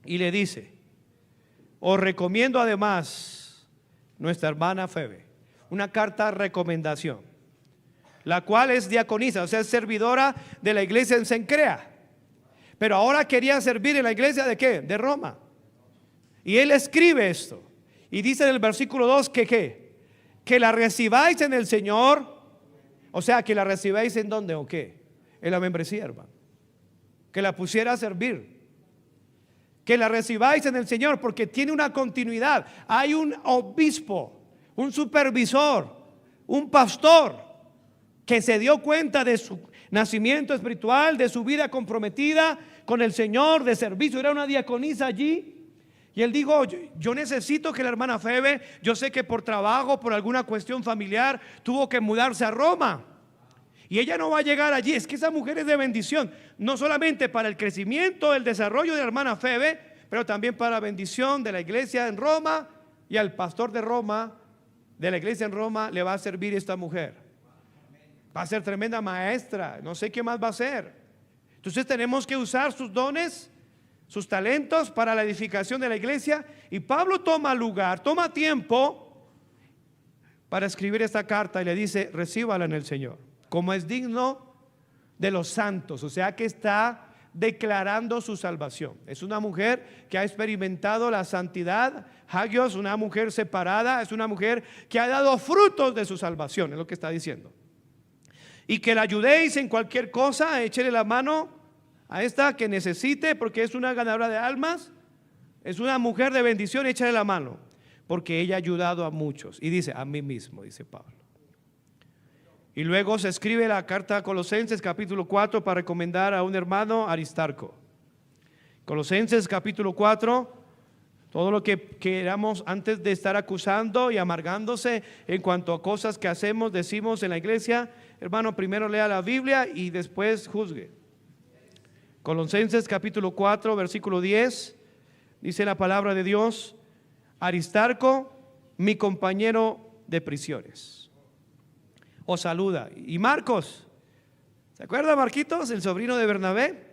y le dice: os recomiendo además nuestra hermana Febe, una carta de recomendación, la cual es diaconisa, o sea, es servidora de la iglesia en Cencrea, pero ahora quería servir en la iglesia de ¿qué? De Roma. Y él escribe esto y dice en el versículo 2 que ¿qué? Que la recibáis en el Señor, o sea, que la recibáis en ¿dónde o qué? En la membresía, hermano. Que la pusiera a servir, que la recibáis en el Señor, porque tiene una continuidad. Hay un obispo, un supervisor, un pastor que se dio cuenta de su nacimiento espiritual, de su vida comprometida con el Señor, de servicio. Era una diaconisa allí. Y él dijo: yo necesito que la hermana Febe, yo sé que por trabajo, por alguna cuestión familiar, tuvo que mudarse a Roma. Y ella no va a llegar allí. Es que esa mujer es de bendición, no solamente para el crecimiento, el desarrollo de la hermana Febe, pero también para la bendición de la iglesia en Roma. Y al pastor de Roma, de la iglesia en Roma, le va a servir esta mujer. Va a ser tremenda maestra, no sé qué más va a ser. Entonces tenemos que usar sus dones, sus talentos para la edificación de la iglesia. Y Pablo toma tiempo para escribir esta carta y le dice: recíbala en el Señor, como es digno de los santos. O sea que está declarando su salvación. Es una mujer que ha experimentado la santidad, hagios, una mujer separada, es una mujer que ha dado frutos de su salvación, es lo que está diciendo. Y que la ayudéis en cualquier cosa, échele la mano a esta que necesite, porque es una ganadora de almas, es una mujer de bendición, échale la mano, porque ella ha ayudado a muchos. Y dice, a mí mismo, dice Pablo. Y luego se escribe la carta a Colosenses capítulo 4 para recomendar a un hermano, Aristarco. Colosenses capítulo 4, todo lo que queramos antes de estar acusando y amargándose en cuanto a cosas que hacemos, decimos en la iglesia, hermano, primero lea la Biblia y después juzgue. Colosenses capítulo 4, versículo 10, dice la palabra de Dios: Aristarco, mi compañero de prisiones, os saluda. Y Marcos, ¿se acuerda Marquitos, el sobrino de Bernabé?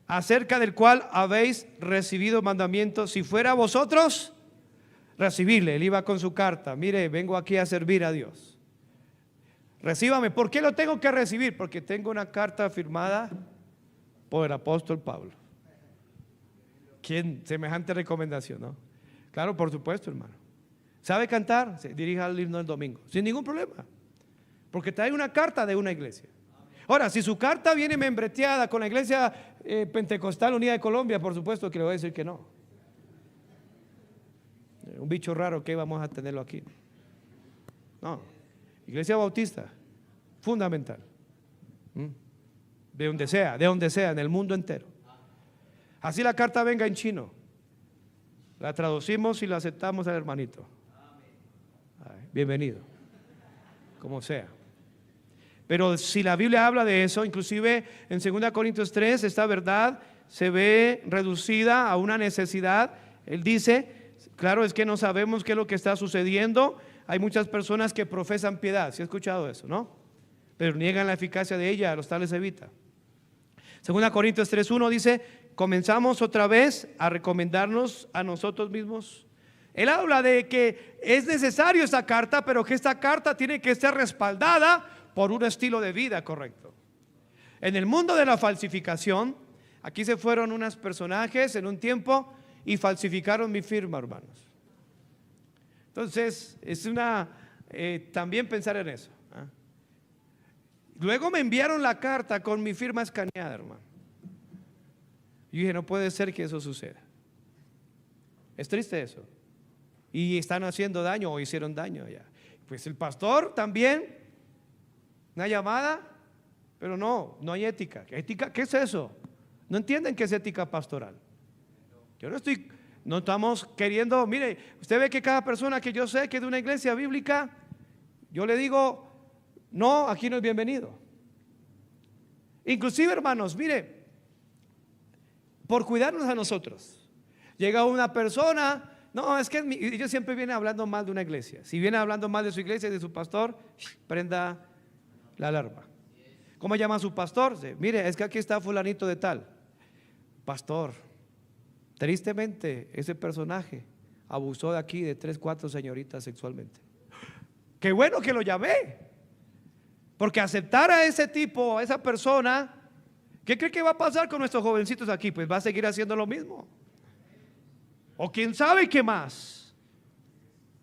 Acerca del cual habéis recibido mandamientos, si fuera a vosotros, recibirle. Él iba con su carta, mire, vengo aquí a servir a Dios. Recíbame. ¿Por qué lo tengo que recibir? Porque tengo una carta firmada por el apóstol Pablo. ¿Quién? Semejante recomendación, ¿no? Claro, por supuesto, hermano. ¿Sabe cantar? Se dirija al himno el domingo, sin ningún problema, porque trae una carta de una iglesia. Ahora, si su carta viene membreteada con la iglesia Pentecostal Unida de Colombia, por supuesto que le voy a decir que no. Un bicho raro que vamos a tenerlo aquí. No, iglesia bautista, fundamental. De donde sea, en el mundo entero. Así la carta venga en chino, la traducimos y la aceptamos al hermanito. Bienvenido, como sea. Pero si la Biblia habla de eso, inclusive en 2 Corintios 3, esta verdad se ve reducida a una necesidad. Él dice, claro, es que no sabemos qué es lo que está sucediendo. Hay muchas personas que profesan piedad, ¿sí ha escuchado eso, no? Pero niegan la eficacia de ella, a los tales evita. 2 Corintios 3:1 dice, comenzamos otra vez a recomendarnos a nosotros mismos. Él habla de que es necesario esta carta, pero que esta carta tiene que ser respaldada por un estilo de vida correcto. En el mundo de la falsificación, aquí se fueron unos personajes en un tiempo y falsificaron mi firma, hermanos. Entonces, es también pensar en eso. Luego me enviaron la carta con mi firma escaneada, hermano. Yo dije, no puede ser que eso suceda. Es triste eso. Y están haciendo daño o hicieron daño ya. Pues el pastor también, una llamada, pero no hay ética. ¿Ética? ¿Qué es eso? No entienden qué es ética pastoral. No estamos queriendo, mire, usted ve que cada persona que yo sé que es de una iglesia bíblica, yo le digo, no, aquí no es bienvenido. Inclusive, hermanos, mire, por cuidarnos a nosotros, llega una persona, no, es que ellos siempre vienen hablando mal de una iglesia. Si viene hablando mal de su iglesia y de su pastor, prenda la alarma. ¿Cómo llama a su pastor? Mire, es que aquí está fulanito de tal. Pastor, tristemente ese personaje abusó de aquí de 3, 4 señoritas sexualmente. Qué bueno que lo llamé, porque aceptar a ese tipo, a esa persona, ¿qué cree que va a pasar con nuestros jovencitos aquí? Pues va a seguir haciendo lo mismo, o quién sabe qué más.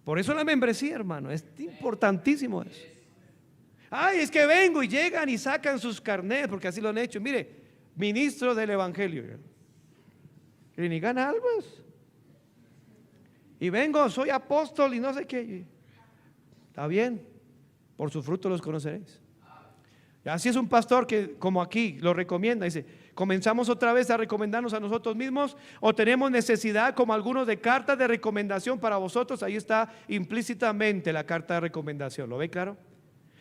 Por eso la membresía, hermano, es importantísimo eso. Ay, es que vengo y llegan y sacan sus carnets, porque así lo han hecho. Mire, ministro del evangelio, y ni gana almas. Y vengo, soy apóstol y no sé qué. Está bien, por su fruto los conoceréis. Y así es un pastor que, como aquí, lo recomienda. Dice, comenzamos otra vez a recomendarnos a nosotros mismos, o tenemos necesidad, como algunos, de cartas de recomendación para vosotros. Ahí está implícitamente la carta de recomendación. ¿Lo ve claro?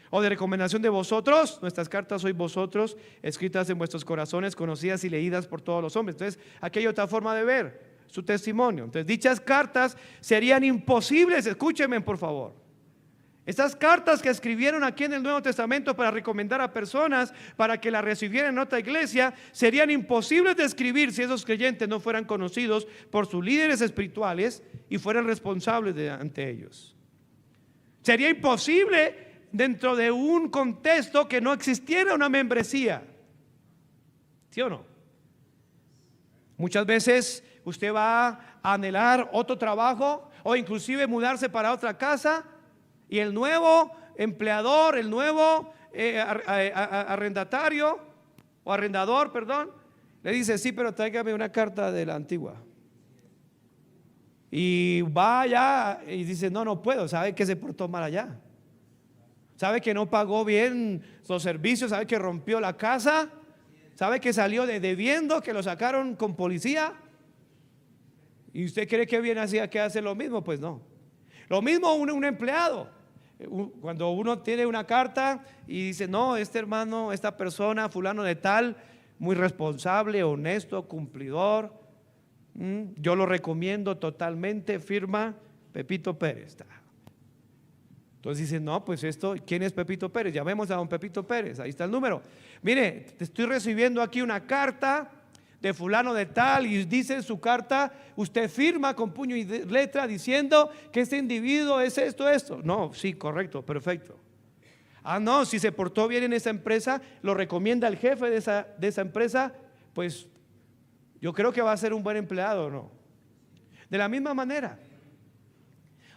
O de recomendación de vosotros. Nuestras cartas sois vosotros, escritas en vuestros corazones, conocidas y leídas por todos los hombres. Entonces, aquí hay otra forma de ver su testimonio. Entonces, dichas cartas serían imposibles. Escúchenme, por favor. Estas cartas que escribieron aquí en el Nuevo Testamento para recomendar a personas para que las recibieran en otra iglesia, serían imposibles de escribir si esos creyentes no fueran conocidos por sus líderes espirituales y fueran responsables ante ellos. Sería imposible dentro de un contexto que no existiera una membresía. ¿Sí o no? Muchas veces usted va a anhelar otro trabajo o inclusive mudarse para otra casa, y el nuevo empleador, el nuevo arrendatario o arrendador, perdón, le dice, sí, pero tráigame una carta de la antigua. Y va allá y dice, no, no puedo, sabe que se portó mal allá, sabe que no pagó bien los servicios, sabe que rompió la casa, sabe que salió debiendo, que lo sacaron con policía. ¿Y usted cree que viene así a que hace lo mismo? Pues no. Lo mismo un empleado. Cuando uno tiene una carta y dice, no, este hermano, esta persona, fulano de tal, muy responsable, honesto, cumplidor, yo lo recomiendo totalmente, firma Pepito Pérez. Entonces dice, no, pues esto, ¿quién es Pepito Pérez? Llamemos a don Pepito Pérez, ahí está el número. Mire, te estoy recibiendo aquí una carta de fulano de tal, y dice en su carta, usted firma con puño y letra diciendo que este individuo es esto. No, sí, correcto, perfecto. Ah, no, si se portó bien en esa empresa, lo recomienda el jefe de esa empresa, pues yo creo que va a ser un buen empleado, ¿no? De la misma manera.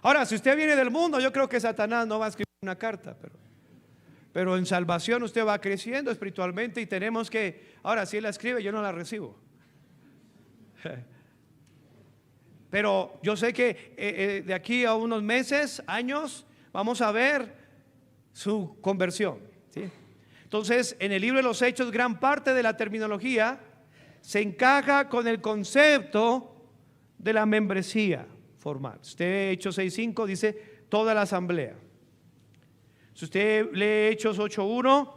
Ahora, si usted viene del mundo, yo creo que Satanás no va a escribir una carta, pero en salvación usted va creciendo espiritualmente y tenemos que, ahora si él la escribe yo no la recibo. Pero yo sé que de aquí a unos meses, años, vamos a ver su conversión, ¿sí? Entonces, en el libro de los Hechos, gran parte de la terminología se encaja con el concepto de la membresía formal. Usted, Hechos 6:5 dice toda la asamblea. Si usted lee Hechos 8:1,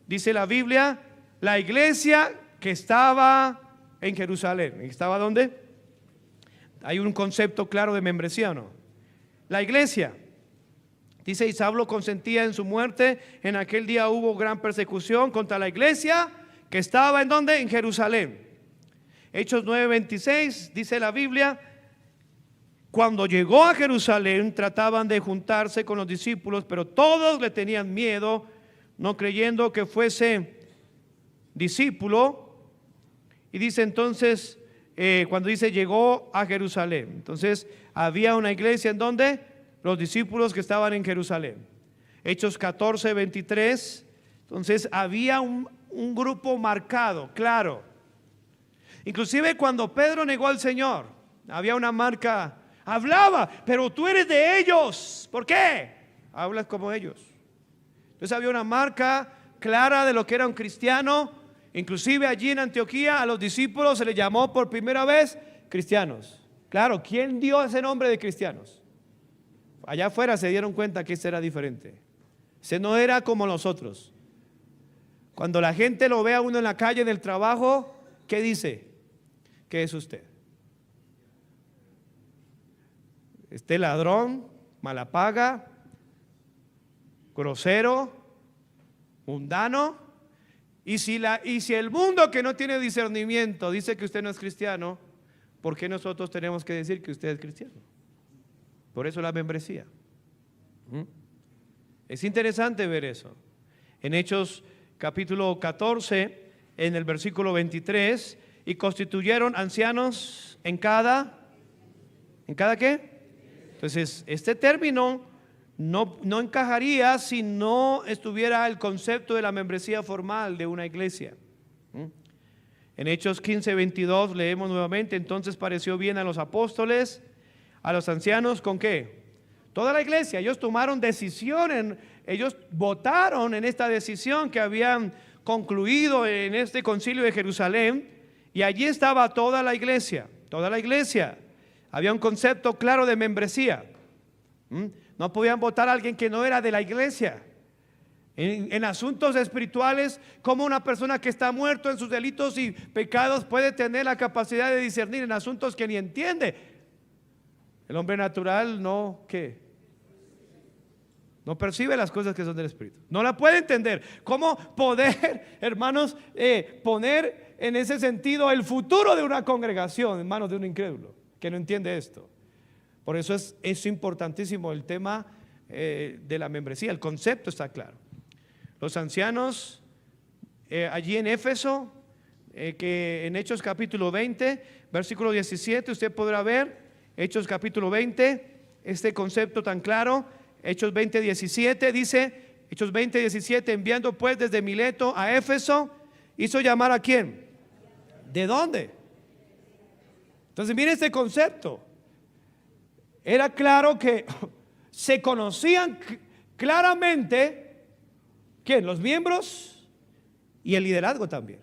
dice la Biblia, la iglesia que estaba en Jerusalén. ¿Estaba dónde? Hay un concepto claro de membresía, ¿o no? La iglesia. Dice, y Saulo consentía en su muerte. En aquel día hubo gran persecución contra la iglesia que estaba en ¿dónde? En Jerusalén. Hechos 9:26 dice la Biblia, cuando llegó a Jerusalén trataban de juntarse con los discípulos, pero todos le tenían miedo, no creyendo que fuese discípulo. Y dice entonces, cuando dice llegó a Jerusalén, entonces había una iglesia en donde los discípulos que estaban en Jerusalén. Hechos 14:23, entonces había un grupo marcado, claro. Inclusive cuando Pedro negó al Señor, había una marca. Hablaba, pero tú eres de ellos. ¿Por qué? Hablas como ellos. Entonces había una marca clara de lo que era un cristiano. Inclusive allí en Antioquía a los discípulos se les llamó por primera vez cristianos. Claro, ¿quién dio ese nombre de cristianos? Allá afuera se dieron cuenta que ese era diferente. Ese no era como nosotros. Cuando la gente lo ve a uno en la calle, en el trabajo, ¿qué dice? ¿Qué es usted? Este ladrón, mala paga, grosero, mundano. Y si el mundo que no tiene discernimiento dice que usted no es cristiano, ¿por qué nosotros tenemos que decir que usted es cristiano? Por eso la membresía. Es interesante ver eso. En Hechos capítulo 14, en el versículo 23, y constituyeron ancianos ¿en cada qué? Entonces, este término no encajaría si no estuviera el concepto de la membresía formal de una iglesia. En Hechos 15:22 leemos nuevamente, entonces pareció bien a los apóstoles, a los ancianos, ¿con qué? Toda la iglesia. Ellos tomaron decisión, ellos votaron en esta decisión que habían concluido en este concilio de Jerusalén, y allí estaba toda la iglesia, toda la iglesia. Había un concepto claro de membresía. No podían votar a alguien que no era de la iglesia. En asuntos espirituales, como una persona que está muerto en sus delitos y pecados puede tener la capacidad de discernir en asuntos que ni entiende? El hombre natural no, ¿qué? No percibe las cosas que son del Espíritu. No la puede entender. ¿Cómo poder, hermanos, poner en ese sentido el futuro de una congregación en manos de un incrédulo que no entiende esto? Por eso es importantísimo el tema de la membresía. El concepto está claro. Los ancianos allí en Éfeso, que en Hechos capítulo 20, versículo 17, usted podrá ver, Hechos capítulo 20, este concepto tan claro. Hechos 20:17 dice, Hechos 20:17, enviando pues desde Mileto a Éfeso ¿Hizo llamar a quién? ¿De dónde? Entonces mire este concepto. Era claro que se conocían claramente, ¿quién? Los miembros y el liderazgo también.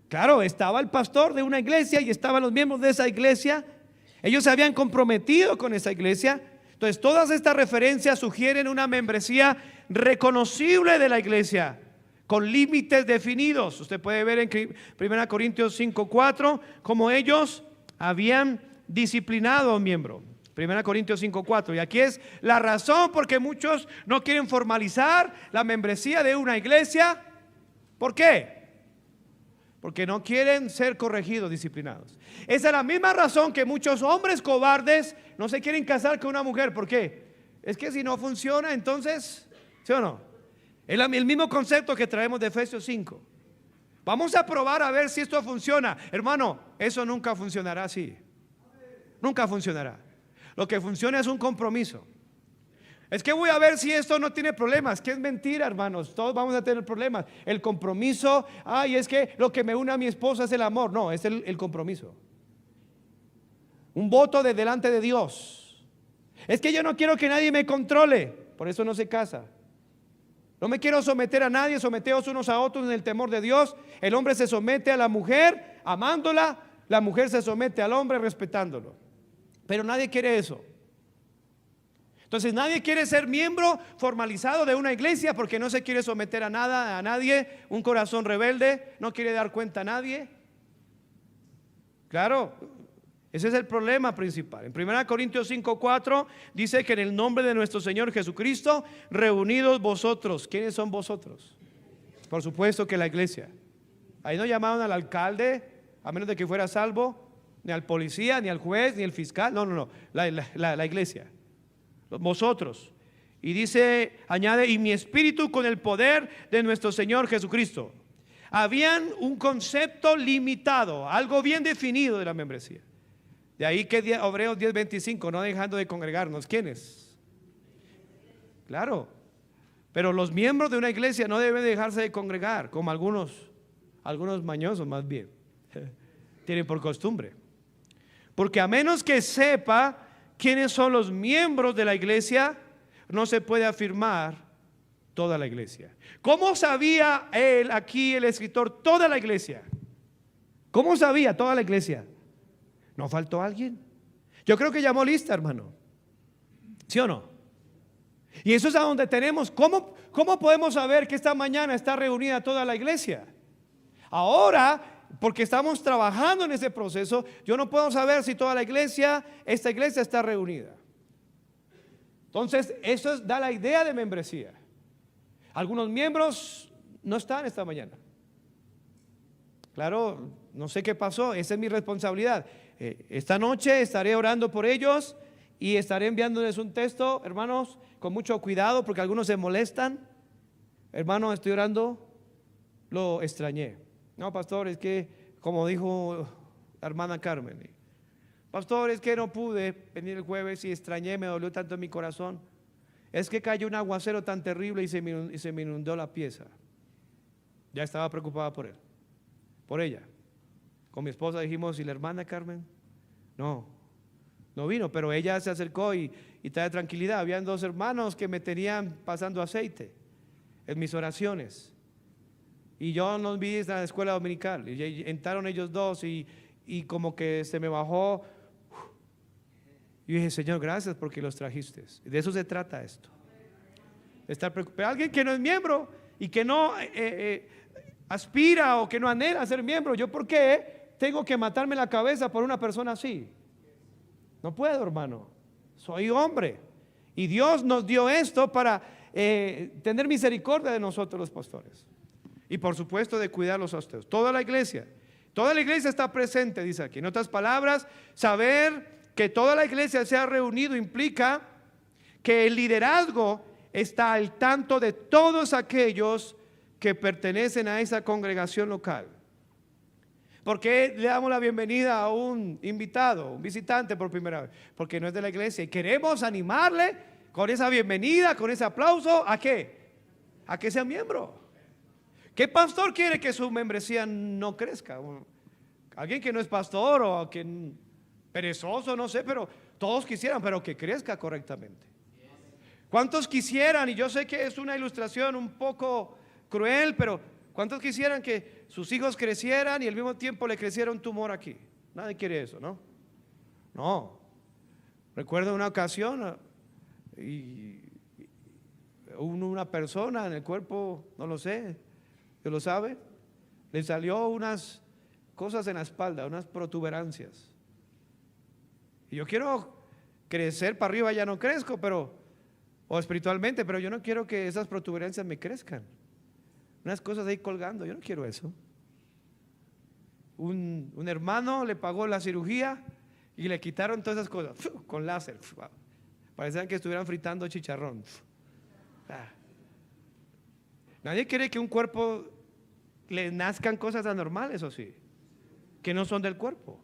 Claro, estaba el pastor de una iglesia y estaban los miembros de esa iglesia. Ellos se habían comprometido con esa iglesia. Entonces todas estas referencias sugieren una membresía reconocible de la iglesia, con límites definidos. Usted puede ver en 1 Corintios 5:4 cómo ellos habían disciplinado a un miembro. 1 Corintios 5:4. Y aquí es la razón por qué muchos no quieren formalizar la membresía de una iglesia. ¿Por qué? Porque no quieren ser corregidos, disciplinados. Esa es la misma razón que muchos hombres cobardes no se quieren casar con una mujer. ¿Por qué? Es que si no funciona, entonces, ¿sí o no? Es el mismo concepto que traemos de Efesios 5. Vamos a probar a ver si esto funciona. Hermano, eso nunca funcionará así. Nunca funcionará. Lo que funciona es un compromiso. Es que voy a ver si esto no tiene problemas. Que es mentira, hermanos. Todos vamos a tener problemas. El compromiso, ay, es que lo que me une a mi esposa es el amor. No, es el compromiso. Un voto de delante de Dios. Es que yo no quiero que nadie me controle. Por eso no se casa. No me quiero someter a nadie. Someteos unos a otros en el temor de Dios. El hombre se somete a la mujer amándola. La mujer se somete al hombre respetándolo. Pero nadie quiere eso. Entonces nadie quiere ser miembro formalizado de una iglesia porque no se quiere someter a nada, a nadie. Un corazón rebelde, no quiere dar cuenta a nadie. Claro, ese es el problema principal. En 1 Corintios 5:4 dice que en el nombre de nuestro Señor Jesucristo, reunidos vosotros. ¿Quiénes son vosotros? Por supuesto que la iglesia. Ahí no llamaban al alcalde, a menos de que fuera salvo, ni al policía, ni al juez, ni al fiscal. No, la iglesia. Vosotros. Y dice, añade, y mi espíritu con el poder de nuestro Señor Jesucristo. Habían un concepto limitado, algo bien definido de la membresía. De ahí que Hebreos 10:25, no dejando de congregarnos. ¿Quiénes? Claro. Pero los miembros de una iglesia no deben dejarse de congregar, como algunos mañosos más bien tienen por costumbre. Porque a menos que sepa quiénes son los miembros de la iglesia, no se puede afirmar toda la iglesia. ¿Cómo sabía él, aquí el escritor, toda la iglesia? ¿Cómo sabía toda la iglesia? ¿No faltó alguien? Yo creo que llamó lista, hermano. ¿Sí o no? Y eso es a donde tenemos. ¿Cómo podemos saber que esta mañana está reunida toda la iglesia? Ahora, porque estamos trabajando en ese proceso, yo no puedo saber si toda esta iglesia está reunida. Entonces, eso da la idea de membresía. Algunos miembros no están esta mañana. Claro, no sé qué pasó, esa es mi responsabilidad. Esta noche estaré orando por ellos y estaré enviándoles un texto, hermanos, con mucho cuidado porque algunos se molestan. Hermano, estoy orando, lo extrañé. No, pastor, es que, como dijo la hermana Carmen, pastor, es que no pude venir el jueves y extrañé, me dolió tanto en mi corazón. Es que cayó un aguacero tan terrible y se me inundó la pieza. Ya estaba preocupada por él, por ella. Con mi esposa dijimos, ¿y la hermana Carmen? No vino, pero ella se acercó y trae tranquilidad. Habían dos hermanos que me tenían pasando aceite en mis oraciones. Y yo los vi en la escuela dominical y entraron ellos dos y como que se me bajó. Y dije, Señor, gracias porque los trajiste. De eso se trata esto. Estar preocupado. Alguien que no es miembro y que no aspira o que no anhela a ser miembro. ¿Yo por qué tengo que matarme la cabeza por una persona así? No puedo, hermano. Soy hombre. Y Dios nos dio esto para tener misericordia de nosotros los pastores. Y por supuesto de cuidarlos a ustedes. Toda la iglesia está presente, dice aquí. En otras palabras, saber que toda la iglesia se ha reunido implica que el liderazgo está al tanto de todos aquellos que pertenecen a esa congregación local. ¿Por qué le damos la bienvenida a un invitado, un visitante por primera vez? Porque no es de la iglesia y queremos animarle con esa bienvenida, con ese aplauso, ¿a qué? A que sea miembro. ¿Qué pastor quiere que su membresía no crezca? Alguien que no es pastor o que perezoso, no sé, pero todos quisieran, pero que crezca correctamente. ¿Cuántos quisieran? Y yo sé que es una ilustración un poco cruel, pero ¿cuántos quisieran que sus hijos crecieran y al mismo tiempo le creciera un tumor aquí? Nadie quiere eso, ¿no? No. Recuerdo una ocasión y una persona en el cuerpo, no lo sé, ¿usted lo sabe? Le salió unas cosas en la espalda, unas protuberancias. Y yo quiero crecer para arriba, ya no crezco, o espiritualmente, pero yo no quiero que esas protuberancias me crezcan. Unas cosas ahí colgando, yo no quiero eso. Un hermano le pagó la cirugía y le quitaron todas esas cosas con láser. Parecían que estuvieran fritando chicharrón. Nadie quiere que un cuerpo le nazcan cosas anormales, o sí, que no son del cuerpo.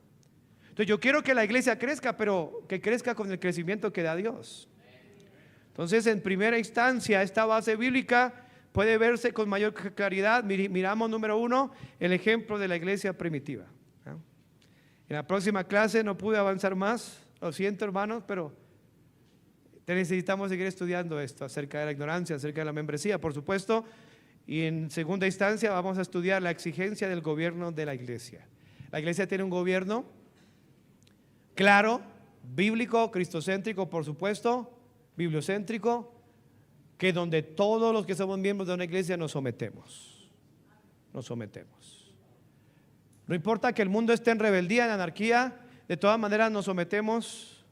Entonces yo quiero que la iglesia crezca, pero que crezca con el crecimiento que da Dios. Entonces, en primera instancia, esta base bíblica puede verse con mayor claridad. Miramos, número 1, el ejemplo de la iglesia primitiva. En la próxima clase no pude avanzar más, lo siento, hermanos, pero necesitamos seguir estudiando esto acerca de la ignorancia, acerca de la membresía, por supuesto. Y en segunda instancia vamos a estudiar la exigencia del gobierno de la iglesia. La iglesia tiene un gobierno claro, bíblico, cristocéntrico, por supuesto, bibliocéntrico, que donde todos los que somos miembros de una iglesia nos sometemos. Nos sometemos. No importa que el mundo esté en rebeldía, en anarquía, de todas maneras nos sometemos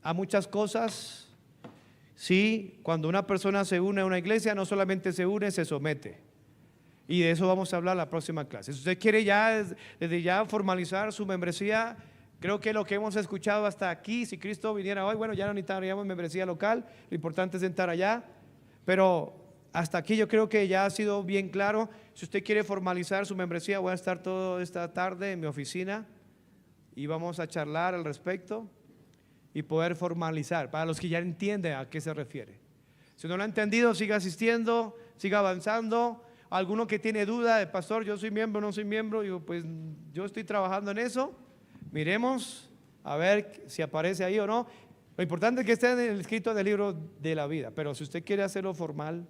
a muchas cosas. Sí, cuando una persona se une a una iglesia, no solamente se une, se somete. Y de eso vamos a hablar la próxima clase. Si usted quiere ya, desde ya formalizar su membresía, creo que lo que hemos escuchado hasta aquí, si Cristo viniera hoy, bueno, ya no necesitaríamos membresía local, lo importante es entrar allá, pero hasta aquí yo creo que ya ha sido bien claro. Si usted quiere formalizar su membresía, voy a estar toda esta tarde en mi oficina y vamos a charlar al respecto y poder formalizar, para los que ya entienden a qué se refiere. Si no lo ha entendido, siga asistiendo, siga avanzando. Alguno que tiene duda de pastor, yo soy miembro, no soy miembro, digo, pues yo estoy trabajando en eso. Miremos a ver si aparece ahí o no. Lo importante es que esté en el escrito del libro de la vida, pero si usted quiere hacerlo formal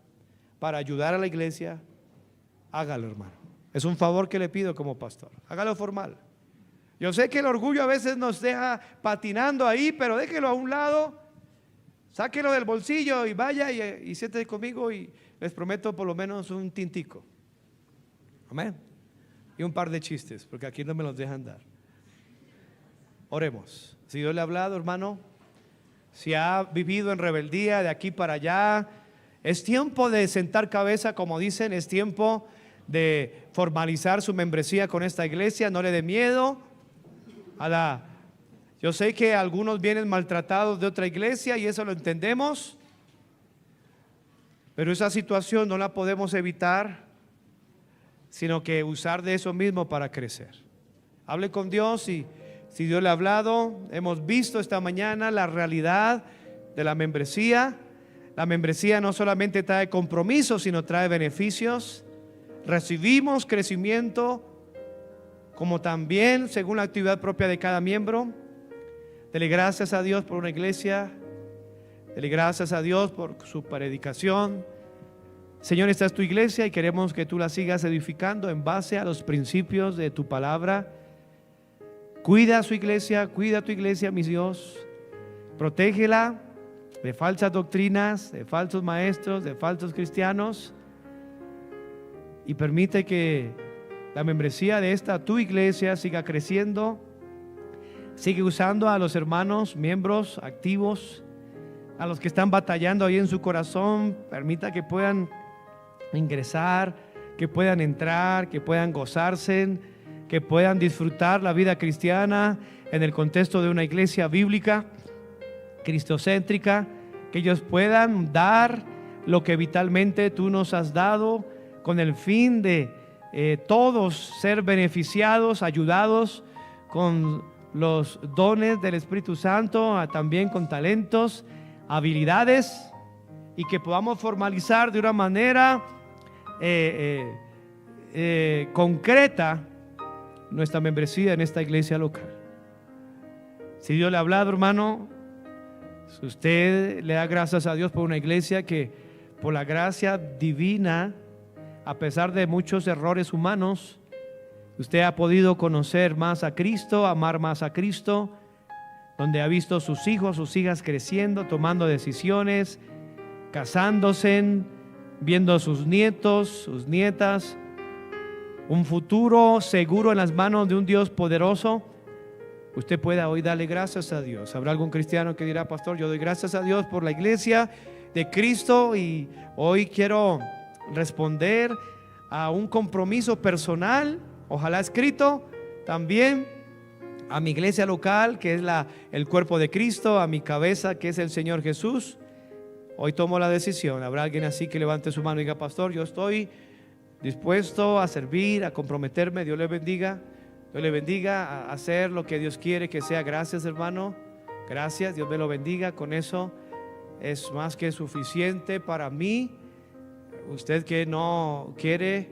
para ayudar a la iglesia, hágalo, hermano. Es un favor que le pido como pastor, hágalo formal. Yo sé que el orgullo a veces nos deja patinando ahí, pero déjelo a un lado, sáquelo del bolsillo y vaya y siéntese conmigo y les prometo por lo menos un tintico. Amén. Y un par de chistes, porque aquí no me los dejan dar. Oremos. Si Dios le ha hablado, hermano, si ha vivido en rebeldía de aquí para allá, es tiempo de sentar cabeza, como dicen, es tiempo de formalizar su membresía con esta iglesia. No le dé miedo. Yo sé que algunos vienen maltratados de otra iglesia y eso lo entendemos, pero esa situación no la podemos evitar, sino que usar de eso mismo para crecer. Hable con Dios y si Dios le ha hablado. Hemos visto esta mañana la realidad de la membresía. La membresía no solamente trae compromisos, sino trae beneficios. Recibimos crecimiento, como también según la actividad propia de cada miembro. Dele gracias a Dios por una iglesia. Dele gracias a Dios por su predicación. Señor, esta es tu iglesia y queremos que tú la sigas edificando en base a los principios de tu palabra. Cuida a su iglesia, cuida a tu iglesia, mi Dios. Protégela de falsas doctrinas, de falsos maestros, de falsos cristianos. Y permite que la membresía de esta tu iglesia siga creciendo. Sigue usando a los hermanos, miembros activos, a los que están batallando ahí en su corazón. Permita que puedan ingresar, que puedan entrar, que puedan gozarse, que puedan disfrutar la vida cristiana en el contexto de una iglesia bíblica, cristocéntrica, que ellos puedan dar lo que vitalmente tú nos has dado con el fin de todos ser beneficiados, ayudados con los dones del Espíritu Santo, también con talentos, habilidades, y que podamos formalizar de una manera concreta nuestra membresía en esta iglesia local. Si Dios le ha hablado, hermano, si usted le da gracias a Dios por una iglesia que por la gracia divina, a pesar de muchos errores humanos, usted ha podido conocer más a Cristo, amar más a Cristo, donde ha visto sus hijos, sus hijas creciendo, tomando decisiones, casándose, viendo a sus nietos, sus nietas, un futuro seguro en las manos de un Dios poderoso. Usted pueda hoy darle gracias a Dios. Habrá algún cristiano que dirá: pastor, yo doy gracias a Dios por la iglesia de Cristo, y hoy quiero responder a un compromiso personal, ojalá escrito, también a mi iglesia local, que es el cuerpo de Cristo, a mi cabeza, que es el Señor Jesús. Hoy tomo la decisión. Habrá alguien así que levante su mano y diga: pastor, yo estoy dispuesto a servir, a comprometerme. Dios le bendiga. Dios le bendiga, a hacer lo que Dios quiere que sea. Gracias, hermano. Gracias, Dios me lo bendiga. Con eso es más que suficiente para mí. Usted que no quiere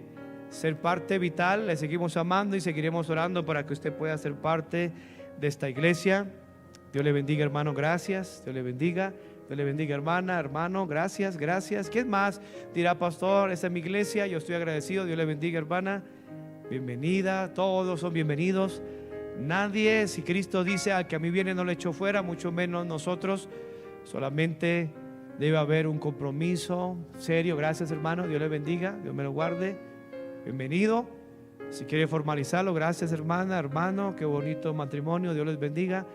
ser parte vital, le seguimos amando y seguiremos orando para que usted pueda ser parte de esta iglesia. Dios le bendiga, hermano. Gracias. Dios le bendiga. Dios le bendiga, hermana, hermano. Gracias, gracias. ¿Quién más dirá: pastor, esta es mi iglesia, yo estoy agradecido? Dios le bendiga, hermana. Bienvenida, todos son bienvenidos. Nadie, si Cristo dice: al que a mí viene no le echo fuera, mucho menos nosotros. Solamente debe haber un compromiso serio. Gracias, hermano. Dios le bendiga, Dios me lo guarde. Bienvenido. Si quiere formalizarlo, gracias, hermana, hermano. Qué bonito matrimonio. Dios les bendiga.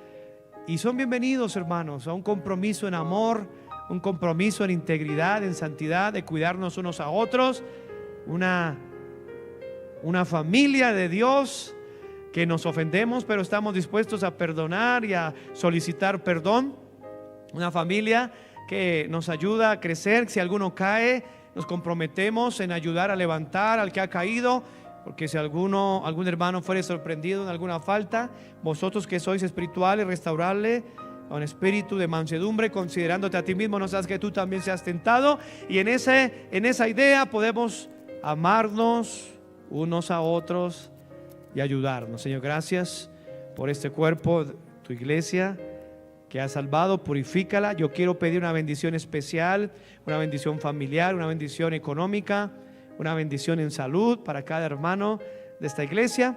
Y son bienvenidos, hermanos, a un compromiso en amor, un compromiso en integridad, en santidad, de cuidarnos unos a otros. Una familia de Dios, que nos ofendemos pero estamos dispuestos a perdonar y a solicitar perdón. Una familia que nos ayuda a crecer. Si alguno cae, nos comprometemos en ayudar a levantar al que ha caído, porque si algún hermano fuere sorprendido en alguna falta, vosotros que sois espirituales, restaurarle con espíritu de mansedumbre, considerándote a ti mismo, no seas que tú también seas tentado. Y en esa idea podemos amarnos unos a otros y ayudarnos. Señor, gracias por este cuerpo, tu iglesia que has salvado. Purifícala. Yo quiero pedir una bendición especial, una bendición familiar, una bendición económica, una bendición en salud para cada hermano de esta iglesia.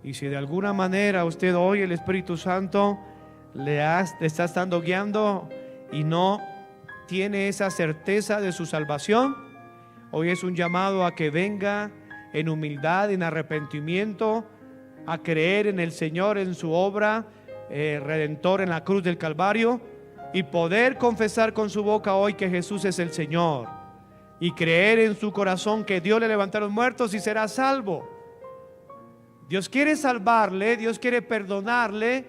Y si de alguna manera usted hoy el Espíritu Santo le está estando guiando y no tiene esa certeza de su salvación, hoy es un llamado a que venga en humildad, en arrepentimiento, a creer en el Señor, en su obra redentor en la cruz del Calvario, y poder confesar con su boca hoy que Jesús es el Señor, y creer en su corazón que Dios le levantó a los muertos y será salvo. Dios quiere salvarle, Dios quiere perdonarle,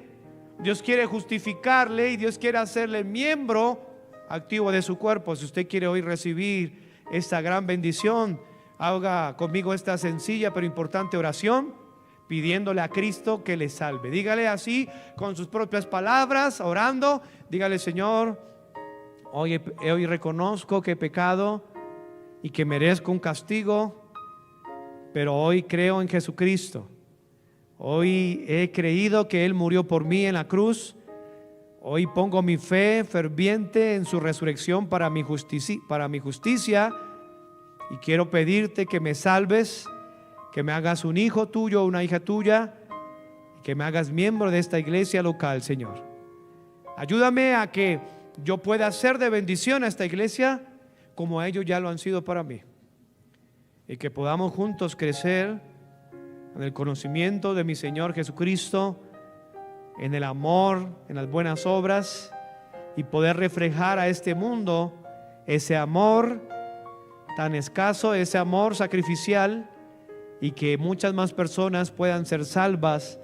Dios quiere justificarle, y Dios quiere hacerle miembro activo de su cuerpo. Si usted quiere hoy recibir esta gran bendición, haga conmigo esta sencilla pero importante oración, pidiéndole a Cristo que le salve. Dígale así con sus propias palabras, orando. Dígale: Señor, hoy reconozco que he pecado y que merezco un castigo, pero hoy creo en Jesucristo. Hoy he creído que Él murió por mí en la cruz. Hoy pongo mi fe ferviente en su resurrección para mi justicia. Y quiero pedirte que me salves, que me hagas un hijo tuyo, una hija tuya, y que me hagas miembro de esta iglesia local, Señor. Ayúdame a que yo pueda ser de bendición a esta iglesia como ellos ya lo han sido para mí, y que podamos juntos crecer en el conocimiento de mi Señor Jesucristo, en el amor, en las buenas obras, y poder reflejar a este mundo ese amor tan escaso, ese amor sacrificial, y que muchas más personas puedan ser salvas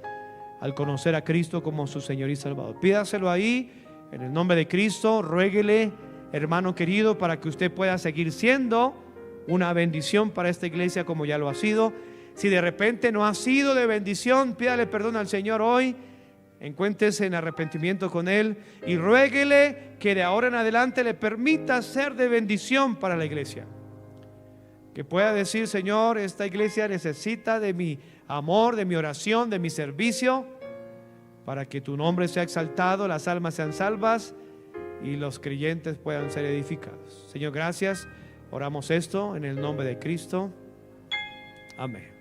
al conocer a Cristo como su Señor y Salvador. Pídaselo ahí en el nombre de Cristo. Ruéguele, hermano querido, para que usted pueda seguir siendo una bendición para esta iglesia como ya lo ha sido. Si de repente no ha sido de bendición, pídale perdón al Señor hoy. Encuéntrese en arrepentimiento con Él y ruéguele que de ahora en adelante le permita ser de bendición para la iglesia. que pueda decir: Señor, esta iglesia necesita de mi amor, de mi oración, de mi servicio, para que tu nombre sea exaltado, las almas sean salvas y los creyentes puedan ser edificados. Señor, gracias. Oramos esto en el nombre de Cristo. Amén.